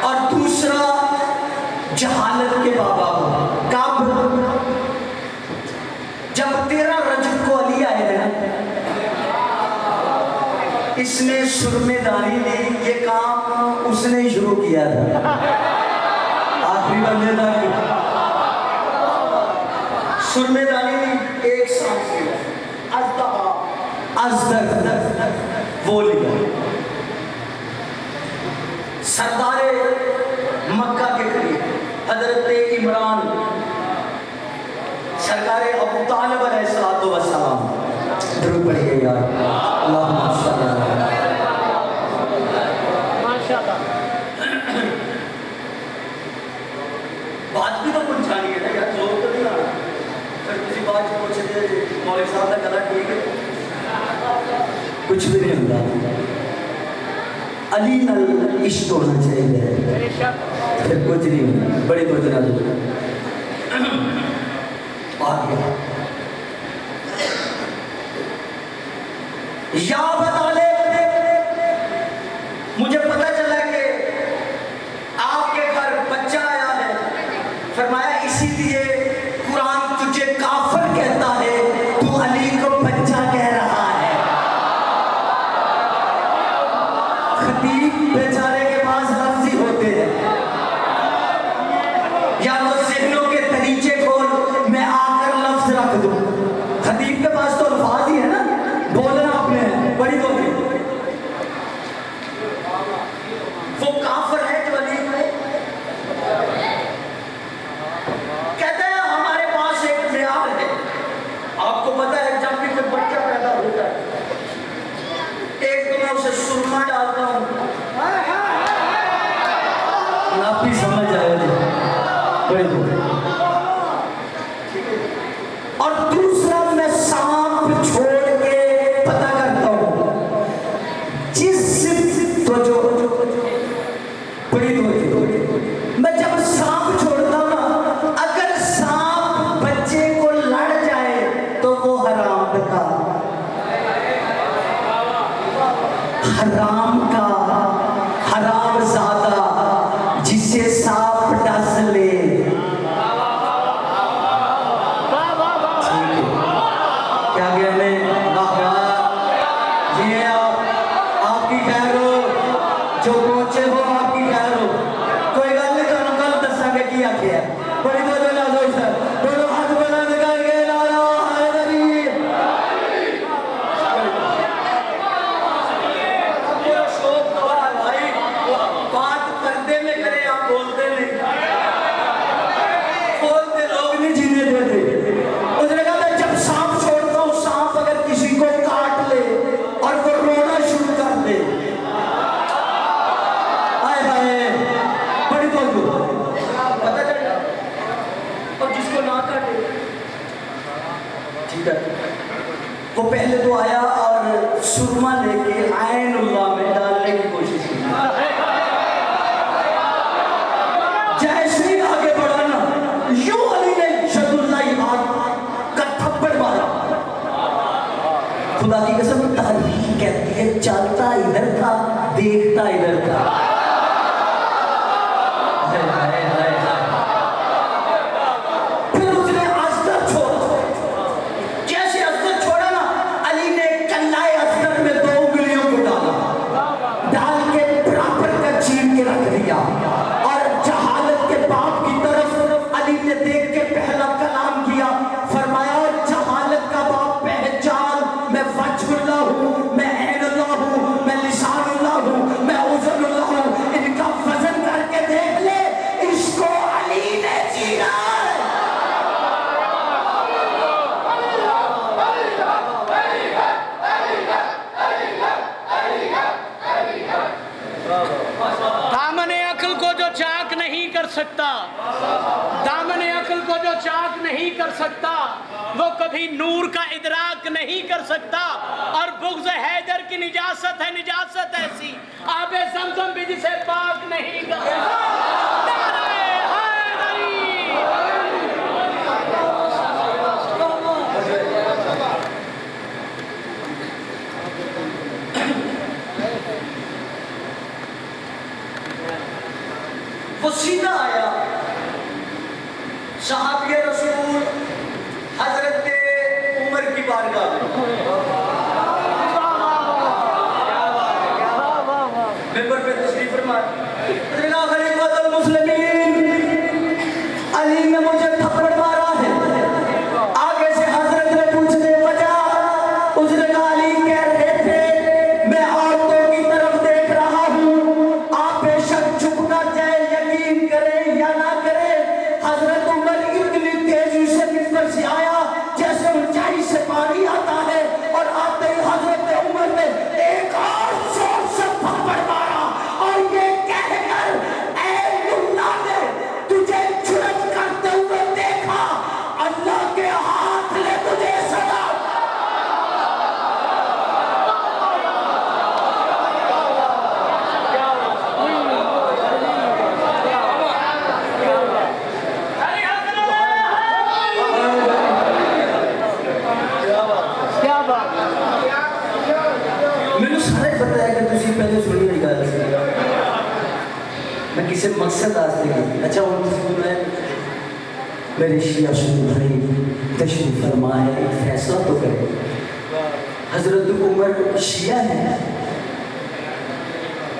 Speaker 6: और दूसरा जहालत के बाबा को। कब? जब 13 रजब को अली आए थे ना, इसने सुरमेदारी ली, ये काम उसने ही शुरू किया था। आखिरी बंदे तक सुरमेदारी ली, एक सांस लिया, अजदर वो लिया। सरदारे मक्का के करीब हजरत इमरान सरकारे अबू तालिब अलैहिस्सलातु वस्सलाम, दुरूद पढ़िए यार, अल्लाहुम्मा सल्ली अला
Speaker 3: माशाअल्लाह।
Speaker 6: बात भी तो पहुंचानी है ना यार, जोर तो नहीं आना। फिर किसी बात पूछ दे मौलवी साहब का गला ठीक है, कुछ भी नहीं होता। अली नल इश्क होना चाहिए, फिर कुछ नहीं होता। बड़ी योजना आ गया। या बता ले, मुझे पता चला कि आपके घर बच्चा आया है। फरमाया इसीलिए कुरान तुझे काफिर कहता है, तू अली को बच्चा कह रहा है। खतीब बेचारे के पास लफ्ज़ ही होते हैं, या तो ज़हनों के तरीके खोल, मैं आकर लफ्ज़ रख दूं। खतीब के पास तो अल्फाज ही है ना, बोलना अपने है। बड़ी तो वो काफिर है जो अली को कहते हैं। हमारे पास एक मियार है, आपको पता है, जब भी कोई बच्चा पैदा होता है, एक तो मैं उसे सुरमा डालता हूँ, नापी समझ आएगा, और दूसरा मैं सांप छोड़ के पता करता हूँ, जिस तो जो बड़ी मैं जब सांप छोड़ता हूँ ना, अगर सांप बच्चे को लड़ जाए तो वो हराम का हराम ज़्यादा जिसे सांप डस ले। क्या कहने ये आपकी खैर हो, जो पहुंचे हो आपकी खैर हो, कोई गल नहीं। तो गल दसा के की आखिया बड़ी तो जो ला दो सर, दोनों हाथ बुलंद करके नारा हैदरी। शोक तो है भाई, बात पर्दे में करे, आप बोलते नहीं, बोलते लोग नहीं जीने देते। उसने कहा मैं जब सांप छोड़ता हूँ, सांप अगर किसी को काट ले और वो रोना शुरू कर दे, आए हाय, बड़ी तो पता चलेगा। और जिसको ना काटे, ठीक है, वो पहले तो आया और सुरमा लेके आयनुल्लाह में डालने की कोशिश की। जैसे ही आगे बढ़ा ना, यूं अली ने शदुल्लाही हाथ का थप्पड़ मारा। खुदा की कसम, तारीख कहती है चलता इधर था, देखता इधर था। फिर उसने अस्तर छोड़ा। जैसे अस्तर छोड़ा ना, अली ने कल्लाए अस्तर में 2 उंगलियों को डाल के बराबर का चीर के रख दिया, और जहालत के बाप की तरफ अली ने देख के पहला कला
Speaker 7: सकता, दामने अक्ल को जो चाक नहीं कर सकता, वो कभी नूर का इदराक नहीं कर सकता। और बुग़्ज़ हैदर की निजासत है, निजासत ऐसी आबे ज़मज़म भी जिसे पाक नहीं कर सकता। नारे हैदरी।
Speaker 6: वो सीधा आया साहब ये रसूल हजरत उमर की बारगाह में, मिंबर पे तशरीफ फरमा, खलीफतुल मुस्लिमीन अली ने मुझे थप्पड़ मारा है। आगे से हजरत ने पूछने वजह, उसने कहा अली कह रहे थे मैं औरतों की तरफ देख रहा हूँ, आप बेशक झुकना चाहे यकीन करें या ना करें। हजरत उमर इतनी तेजी से मिंबर से आया जैसे ऊंचाई से पानी आता है, और आते ही हजरत उमर ने एक और जोर से थप्पड़ मारा और ये कहकर ऐ मुल्ला ने तुझे झुलस करते हुए देखा, अल्लाह के हाथ ले तुझे सजा। मैंने सारे बताया कि तुझे पहले सुनी हुई गल सी, मैं किसी मकसद आस्ते की। अच्छा हूँ मैं मेरे शिया सुन्नी भाई तशरीफ फरमा है, एक फैसला तो करे। हजरत उमर शिया है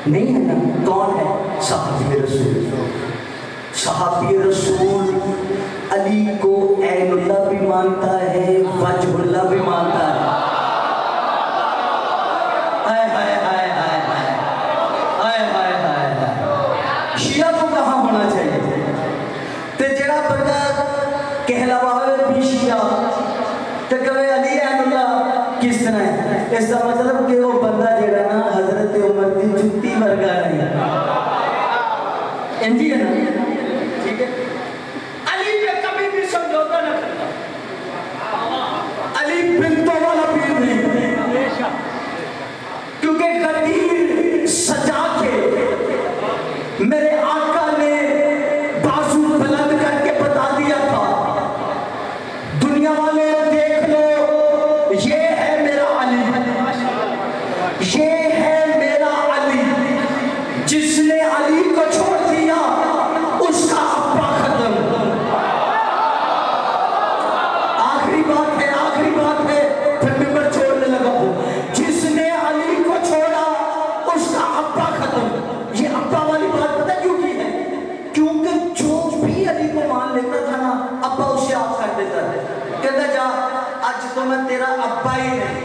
Speaker 6: नहीं है ना? कौन है? सहाबी रसूल। सहाबी रसूल अली को ऐनुल्लाह भी मानता है, वजहुल्लाह भी मानता है। हाय हाय हाय हाय हाय हाय हाय हाय हाय। शिया को कहाँ होना चाहिए? ते जड़ा बंदा कहलावे भी शिया ते कहे अली ऐनुल्लाह किस तरह है? इसका मतलब कि वो बंदा जड़ा ना हजरत उमर की जुत्ती वर्गा नहीं इंजी है ना? ठीक है, अली पे कभी भी समझौता न करना। अली बिल्तों वाला पीर नहीं, क्योंकि गदीर सजा के मेरे आका ने बाजू बुलंद करके बता दिया था, दुनिया वाले देख लो ये है मेरा अली, ये है मेरा अली। जिसने अली को छोड़ दिया उसका अब्बा खत्म। आखिरी बात है, आखिरी बात है, फिर मिंबर छोड़ने लगा हूं। जिसने अली को छोड़ा उसका अब्बा खत्म। ये अब्बा वाली बात पता क्यों की है? क्योंकि जो भी अली को मान लेता था ना, अब्बा उसे आप कर देता था। कहता जा आज तो मैं तेरा अब्बा ही नहीं।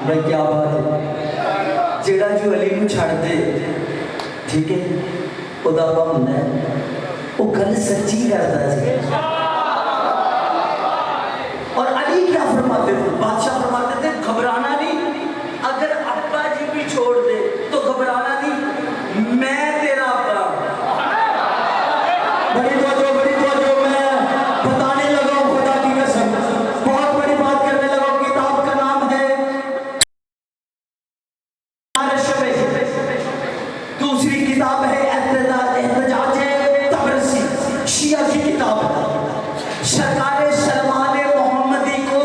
Speaker 6: भाई क्या बात है, जेड़ा जो अली को छड़ दे, ठीक है, उदा अब्बा हुंदा है, वो गल सच्ची करता है। और अली क्या फरमाते थे? बादशाह फरमाते थे घबराना नहीं, अगर अब्बा जी भी छोड़ दे तो घबराना नहीं, मैं तेरा अब्बा। बड़ी तवज्जो मैं बताने लगा हूं, खुदा की कसम बहुत बड़ी बात करने लगा हूं। किताब का नाम है दूसरी किताब है एहतजाज तबरसी, शिया की किताब है। सरकार सलमान मोहम्मदी को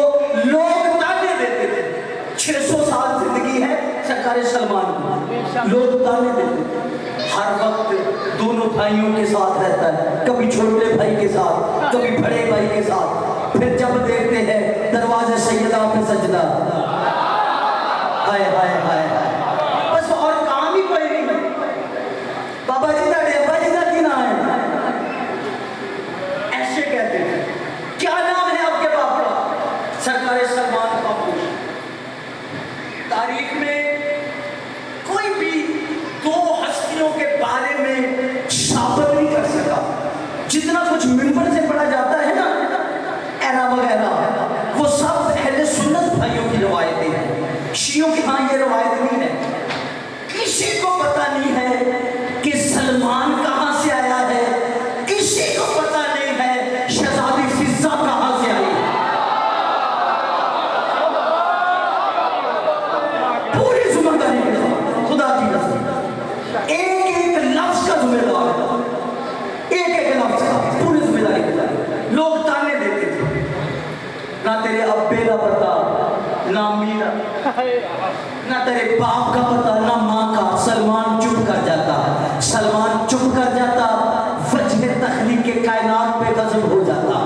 Speaker 6: लोग ताने देते थे। 600 साल जिंदगी है सरकार सलमान को, लोग ताने देते थे। हर वक्त दोनों भाइयों के साथ रहता है, कभी छोटे भाई के साथ, कभी बड़े भाई के साथ। फिर जब देखते हैं दरवाजे सैयदा पे सजदा, हाय हाय हाय, बस और काम ही कोई नहीं। बाबा जी का अब्बा जी का की नाम है, ऐसे कहते हैं। क्या नाम है आपके बाप का? सरकार सलमान बापू। तारीख में कोई भी दो हस्तियों के बारे में साबित नहीं कर सका। जितना कुछ मिंबर से पढ़ा जाता है ना, एरा वगैरह, वो सब अहले सुन्नत भाइयों की रवायतें हैं। शियों की हाँ ये रवायत ना तेरे बाप का पता ना माँ का। सलमान चुप कर जाता, सलमान चुप कर जाता, वजह तखलीक के कायनात पे गजब हो जाता,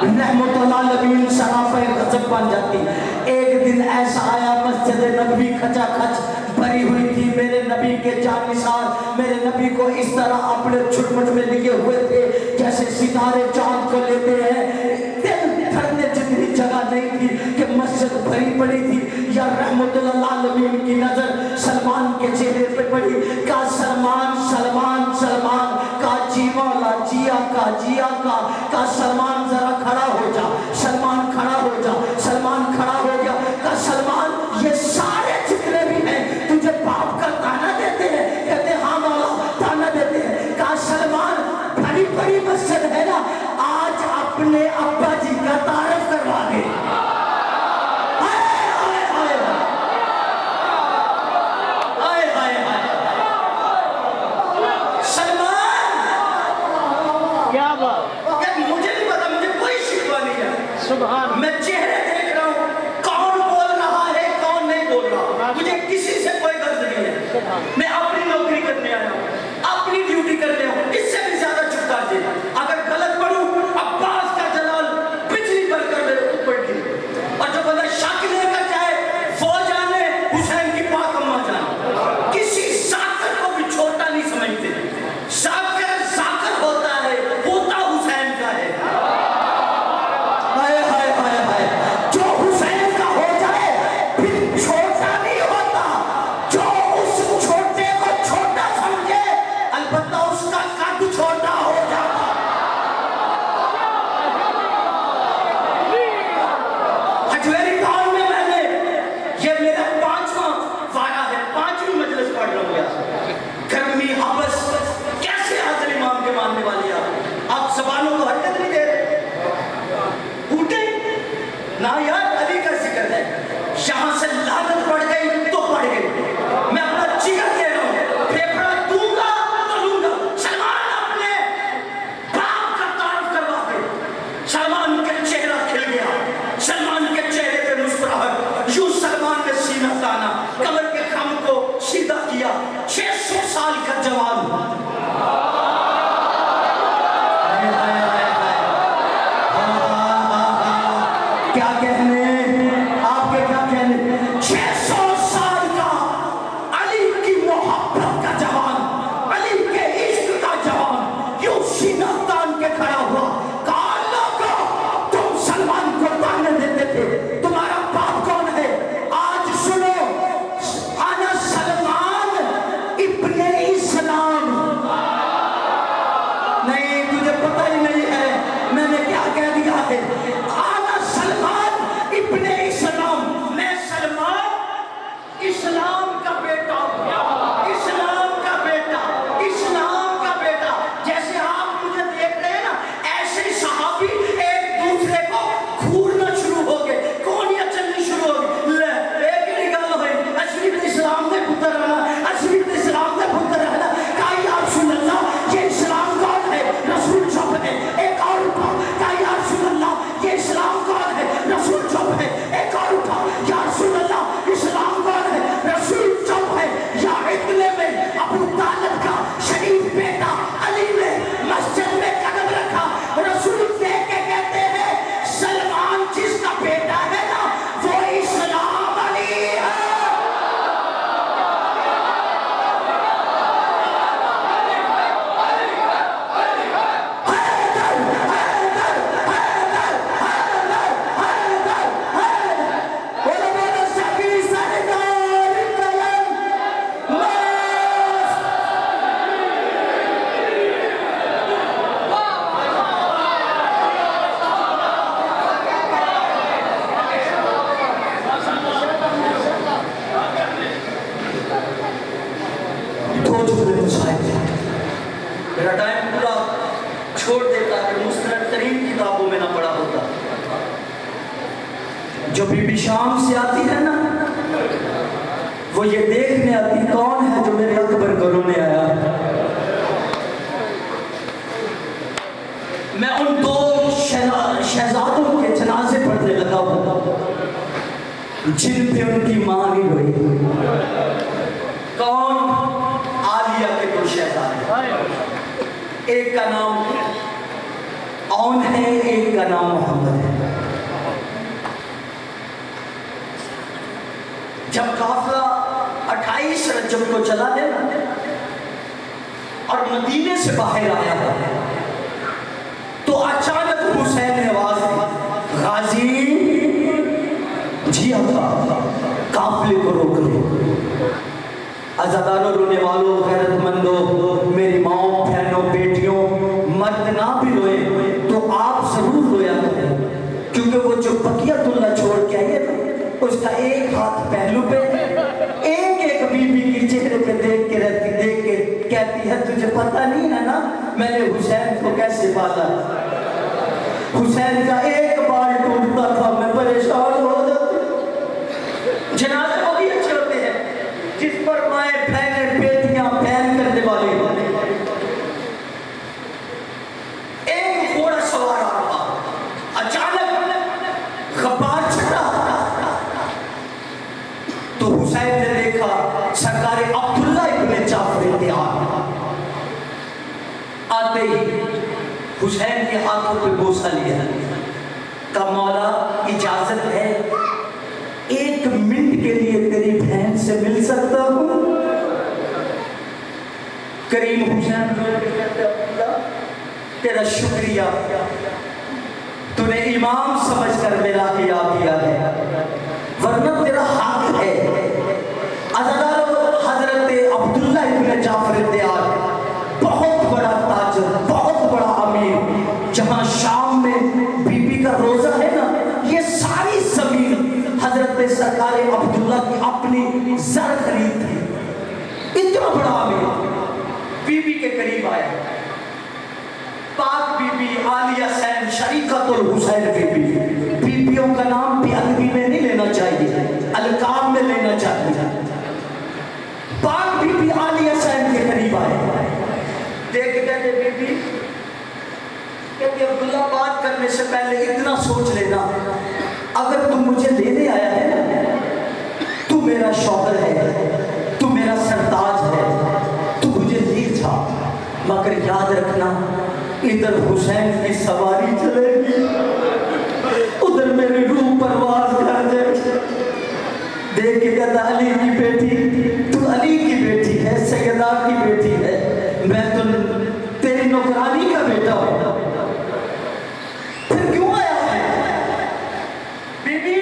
Speaker 6: रहमतुल्लाह अलैहि सराफे गजब बन जाती। एक दिन ऐसा आया मस्जिद नबवी खचाखच भरी हुई थी, मेरे नबी के जानिसार मेरे नबी को इस तरह अपने छुटमुट में लिए हुए थे जैसे सितारे चांद को लेते हैं। दिल धरने जितनी जगह नहीं थी कि मस्जिद भरी पड़ी थी। या रहमतुल्लाह अलैहि की नजर सलमान के चेहरे पे पड़ी। का सलमान सलमान सलमान का जीवाला जिया का सलमान जरा खड़ा हो जा, सलमान खड़ा हो जा, सलमान खड़ा हो गया। का सलमान ये सारे जितने भी हैं तुझे बाप का ताना देते हैं? कहते हाँ मौला ताना देते हैं। का सलमान बड़ी बड़ी मस्जिद है ना, आज अपने अब्बा जी का तारीफ करवा दे।
Speaker 7: क्या बात,
Speaker 6: मुझे नहीं पता, मुझे कोई शिकवा नहीं है।
Speaker 7: सुभान,
Speaker 6: मैं चेहरे देख रहा हूँ, कौन बोल रहा है कौन नहीं बोल रहा, मुझे किसी से कोई गर्ज नहीं है। मैं अपनी नौकरी करने आया हूँ, अपनी ड्यूटी करने आया हूँ, इससे भी ज्यादा चुप कर दे। अगर गलत पढ़ूं अब्बास का जलाल बिजली बनकर मेरे ऊपर गिरे। और जो बंदा शक लेकर जाए वो जाने, हुसैन की पाक अम्मा जाने। किसी साकर को भी छोटा नहीं समझते। साकर साकर होता है, होता हुसैन का है। हाय हाय हाय हाय, जो हुसैन का हो जाए फिर छोटा नहीं होता। जो उस छोटे को छोटा समझे अलबत्ता उसका कद छोटा हो जाता। हजवेरी टाउन में मैंने, ये मेरा 5वां वारा है, 5वीं मजलिस पढ़ रहा हूँ। गर्मी हबस कैसे हाजिर इमाम के मानने वाले आप जबानों को हरकत नहीं दे रहे। उठे ना यार, अली का जिक्र है, यहां से लानत पड़ गई तो पड़ गई। मैं अपना जिगर दे रहा हूं, फेफड़ा दूंगा तो दूंगा। सलमान अपने बाप का तारीफ करवा दे। सलमान का चेहरा खिल गया, सलमान के चेहरे पे मुस्कुराहट। यूं सलमान ने सीना ताना, कमर के खम को सीधा किया। 600 साल का जवान, क्या कहने आपके, क्या कहने। 600 साल का अली की मोहब्बत का जवान, अली के इश्क का जवान यूं सीना तान के खड़ा हुआ। कहा लोगों, तुम सलमान को ताने देते थे, तुम्हारा बाप कौन है? आज सुनो, आना सलमान इब्ने इस्लाम। नहीं, तुझे पता ही नहीं है मैंने क्या कह दिया है। आना सलमान इब्ने इस्लाम, मैं सलमान इस्लाम का बेटा हूं, इस्लाम का बेटा, इस्लाम का बेटा। जैसे आप मुझे देख रहे हैं ना, ऐसे सहाबी एक दूसरे को घूरना शुरू हो गए, कोनियां चलनी शुरू हो गई। ले एक ही गल है, असली इस्लाम के पुत्र रहना, असली इस्लाम के पुत्र रहना। का या रसूल अल्लाह, ये इस्लाम कौन है? रसूल चुप है। एक और उठा, का या रसूल अल्लाह, ये इस्लाम कौन है? रसूल चुप है। एक और उठा, या रसूल अल्लाह, इस्लाम कौन है? रसूल चुप है। या इतने में अबू तालिब का शरीफ बेटा अली ने मस्जिद में कदम रखा। रसूल देख के कहते हैं, सलमान जिसका बेटा है ना, वो इस्लाम अली है। मेरा टाइम पूरा छोड़ देता कि मुस्तनद तरीन किताबों में ना पढ़ा होता। जो बीबी शाम से आती है ना, वो ये देखने आती कौन है जो मेरे अकबर को रोने आया। मैं उन दो शहजादों के जनाजे पढ़ने लगा हूँ। जिन पे उनकी मां नहीं रोई। कौन? आलिया के दो शहजादे, एक का नाम औन है, एक का नाम मोहम्मद है। जब काफिला 28 रजब को चला देना और मदीने से बाहर आया तो अचानक हुसैन ने आवाज दी, गाजी जी अब्बा, काफिले को रोक लो। अज़ादारों, रोने वालों, गैरतमंदों, मेरी माओ, बहनों, बेटियों, मर्द ना भी रोए तो आप जरूर रोया करें, क्योंकि वो जो बकियतुल्लाह छोड़ के आए ना, उसका एक हाथ पहलू पे, एक एक बीबी के चेहरे पे देख के कहती है, तुझे पता नहीं है ना मैंने हुसैन को कैसे पाला। हुसैन का एक बाल टूटता था, मैं परेशान हो जाती। जनाजे वही अच्छे होते हैं जिस पर माए, बहने, बेटियां बहन करने वाले। एक घोड़ा सवार आ रहा, अचानक गब्बार छटा तो हुसैन ने देखा सरकार अब्दुल्ला इब्न जाफर तैयार। आते ही हुसैन के हाथों पे बोसा लिया, का मौला इजाजत है, 1 मिनट के लिए तेरी बहन से मिल सकता हूं? करीम हुसैन तेरा शुक्रिया, तूने इमाम समझकर मेरा किया है, वरना तेरा हक है। अज़ादारों, हजरत अब्दुल्ला इब्न जाफर तैयार बहुत बड़ा ताजर, बहुत बड़ा अमीर, जहां शाम में बीबी का रोजा है ना, ये सारी जमीन हजरत सरकार अब्दुल्ला की अपनी जर खरीद थी। इतना बड़ा अमीर बीबी के करीब आया, पाक बीबी आलिया सैन शरीकतुल हुसैन बीबी। बीबियों का नाम भी अदबी में नहीं लेना चाहिए, अलकाब में लेना चाहिए। पाक बीबी आलिया सैन के करीब आए, देख कहते बीबी, कहते अब्दुल्ला, बात करने से पहले इतना सोच लेना, अगर तू मुझे लेने आया है ना, तू मेरा शौहर है, तू मेरा सरताज है, तू मुझे ले जा, मगर याद रखना इधर हुसैन की सवारी चलेगी, उधर मेरी रूह परवाज कर जाए। देख के कहता, अली की बेटी, तू अली की बेटी है, सैयदा की बेटी है, मैं तो तेरी नौकरानी का बेटा हूं, फिर क्यों आया है? बीबी,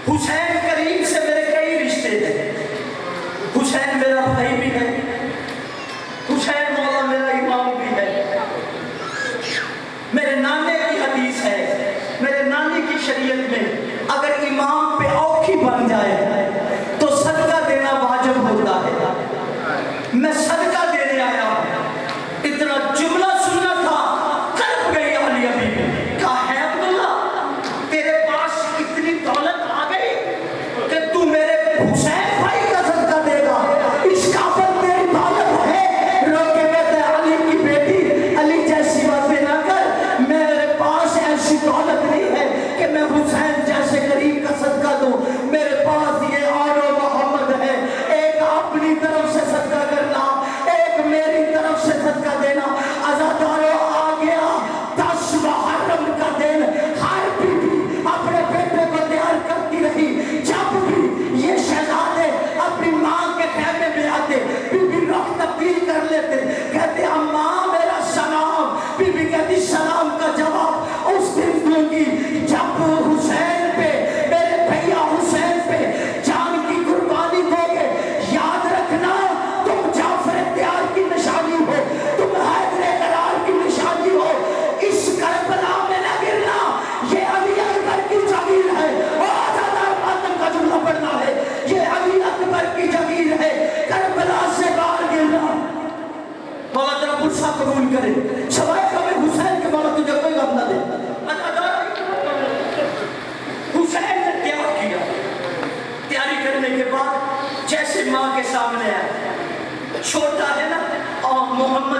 Speaker 6: हुसैन करीम से मेरे कई रिश्ते हैं, हुसैन मेरा भाई भी है, हुसैन मौला मेरा इमाम भी है, मेरे नाने की हदीस है, मेरे नानी की शरीयत में अगर इमाम पे औखी बन जाए तो सदका देना वाजिब होता है। मैं सदका देने आया हूं। इतना जुमला सुनना था, तड़प गई आलिया बीबी, कहा है अब्दुल्ला, तेरे पास इतनी दौलत आ गई कि तू मेरे हुसैन भाई का सदका देगा, इस काबिल तेरी दौलत है? रोके कहते अली की बेटी, अली जैसी बातें ना कर, मेरे पास ऐसी दौलत नहीं है कि मैं हुसैन जैसे गरीब का सदका दूं। मेरे पास ये आरो मोहम्मद है, एक अपनी तरफ से सदका करना, एक मेरी तरफ से सदका देना। अज़ादारों, आ गया 10 मुहर्रम का दिन, हर बीबी अपने बेटे को तैयार करती रही। जब भी ये शहजादे अपनी मां के खेमे में आते, बीबी रुख तब्दील कर लेते, कहते अम्मा मेरा सलाम। बीबी कहती सलाम का जवाब उस दिन दूंगी जब हुसैन पे, मेरे भैया हुसैन पे जान की कुर्बानी दोगे। याद रखना, तुम जाफर तैयार की निशानी हो, तुम हैदर करार की निशानी हो। इस करबला में न गिरना, ये अली अकबर की जगीर है। का जुमला पढ़ना है, ये अली अकबर की जगीर है, करबला से बाहर गिरना। मौला तेरा गुस्सा कबूल करे, सवाए कभी हुसैन के मौला तुझे कोई गम ना दे। हुसैन ने तैयार किया, तैयारी करने के बाद जैसे मां के सामने आया, छोटा है ना, और मोहम्मद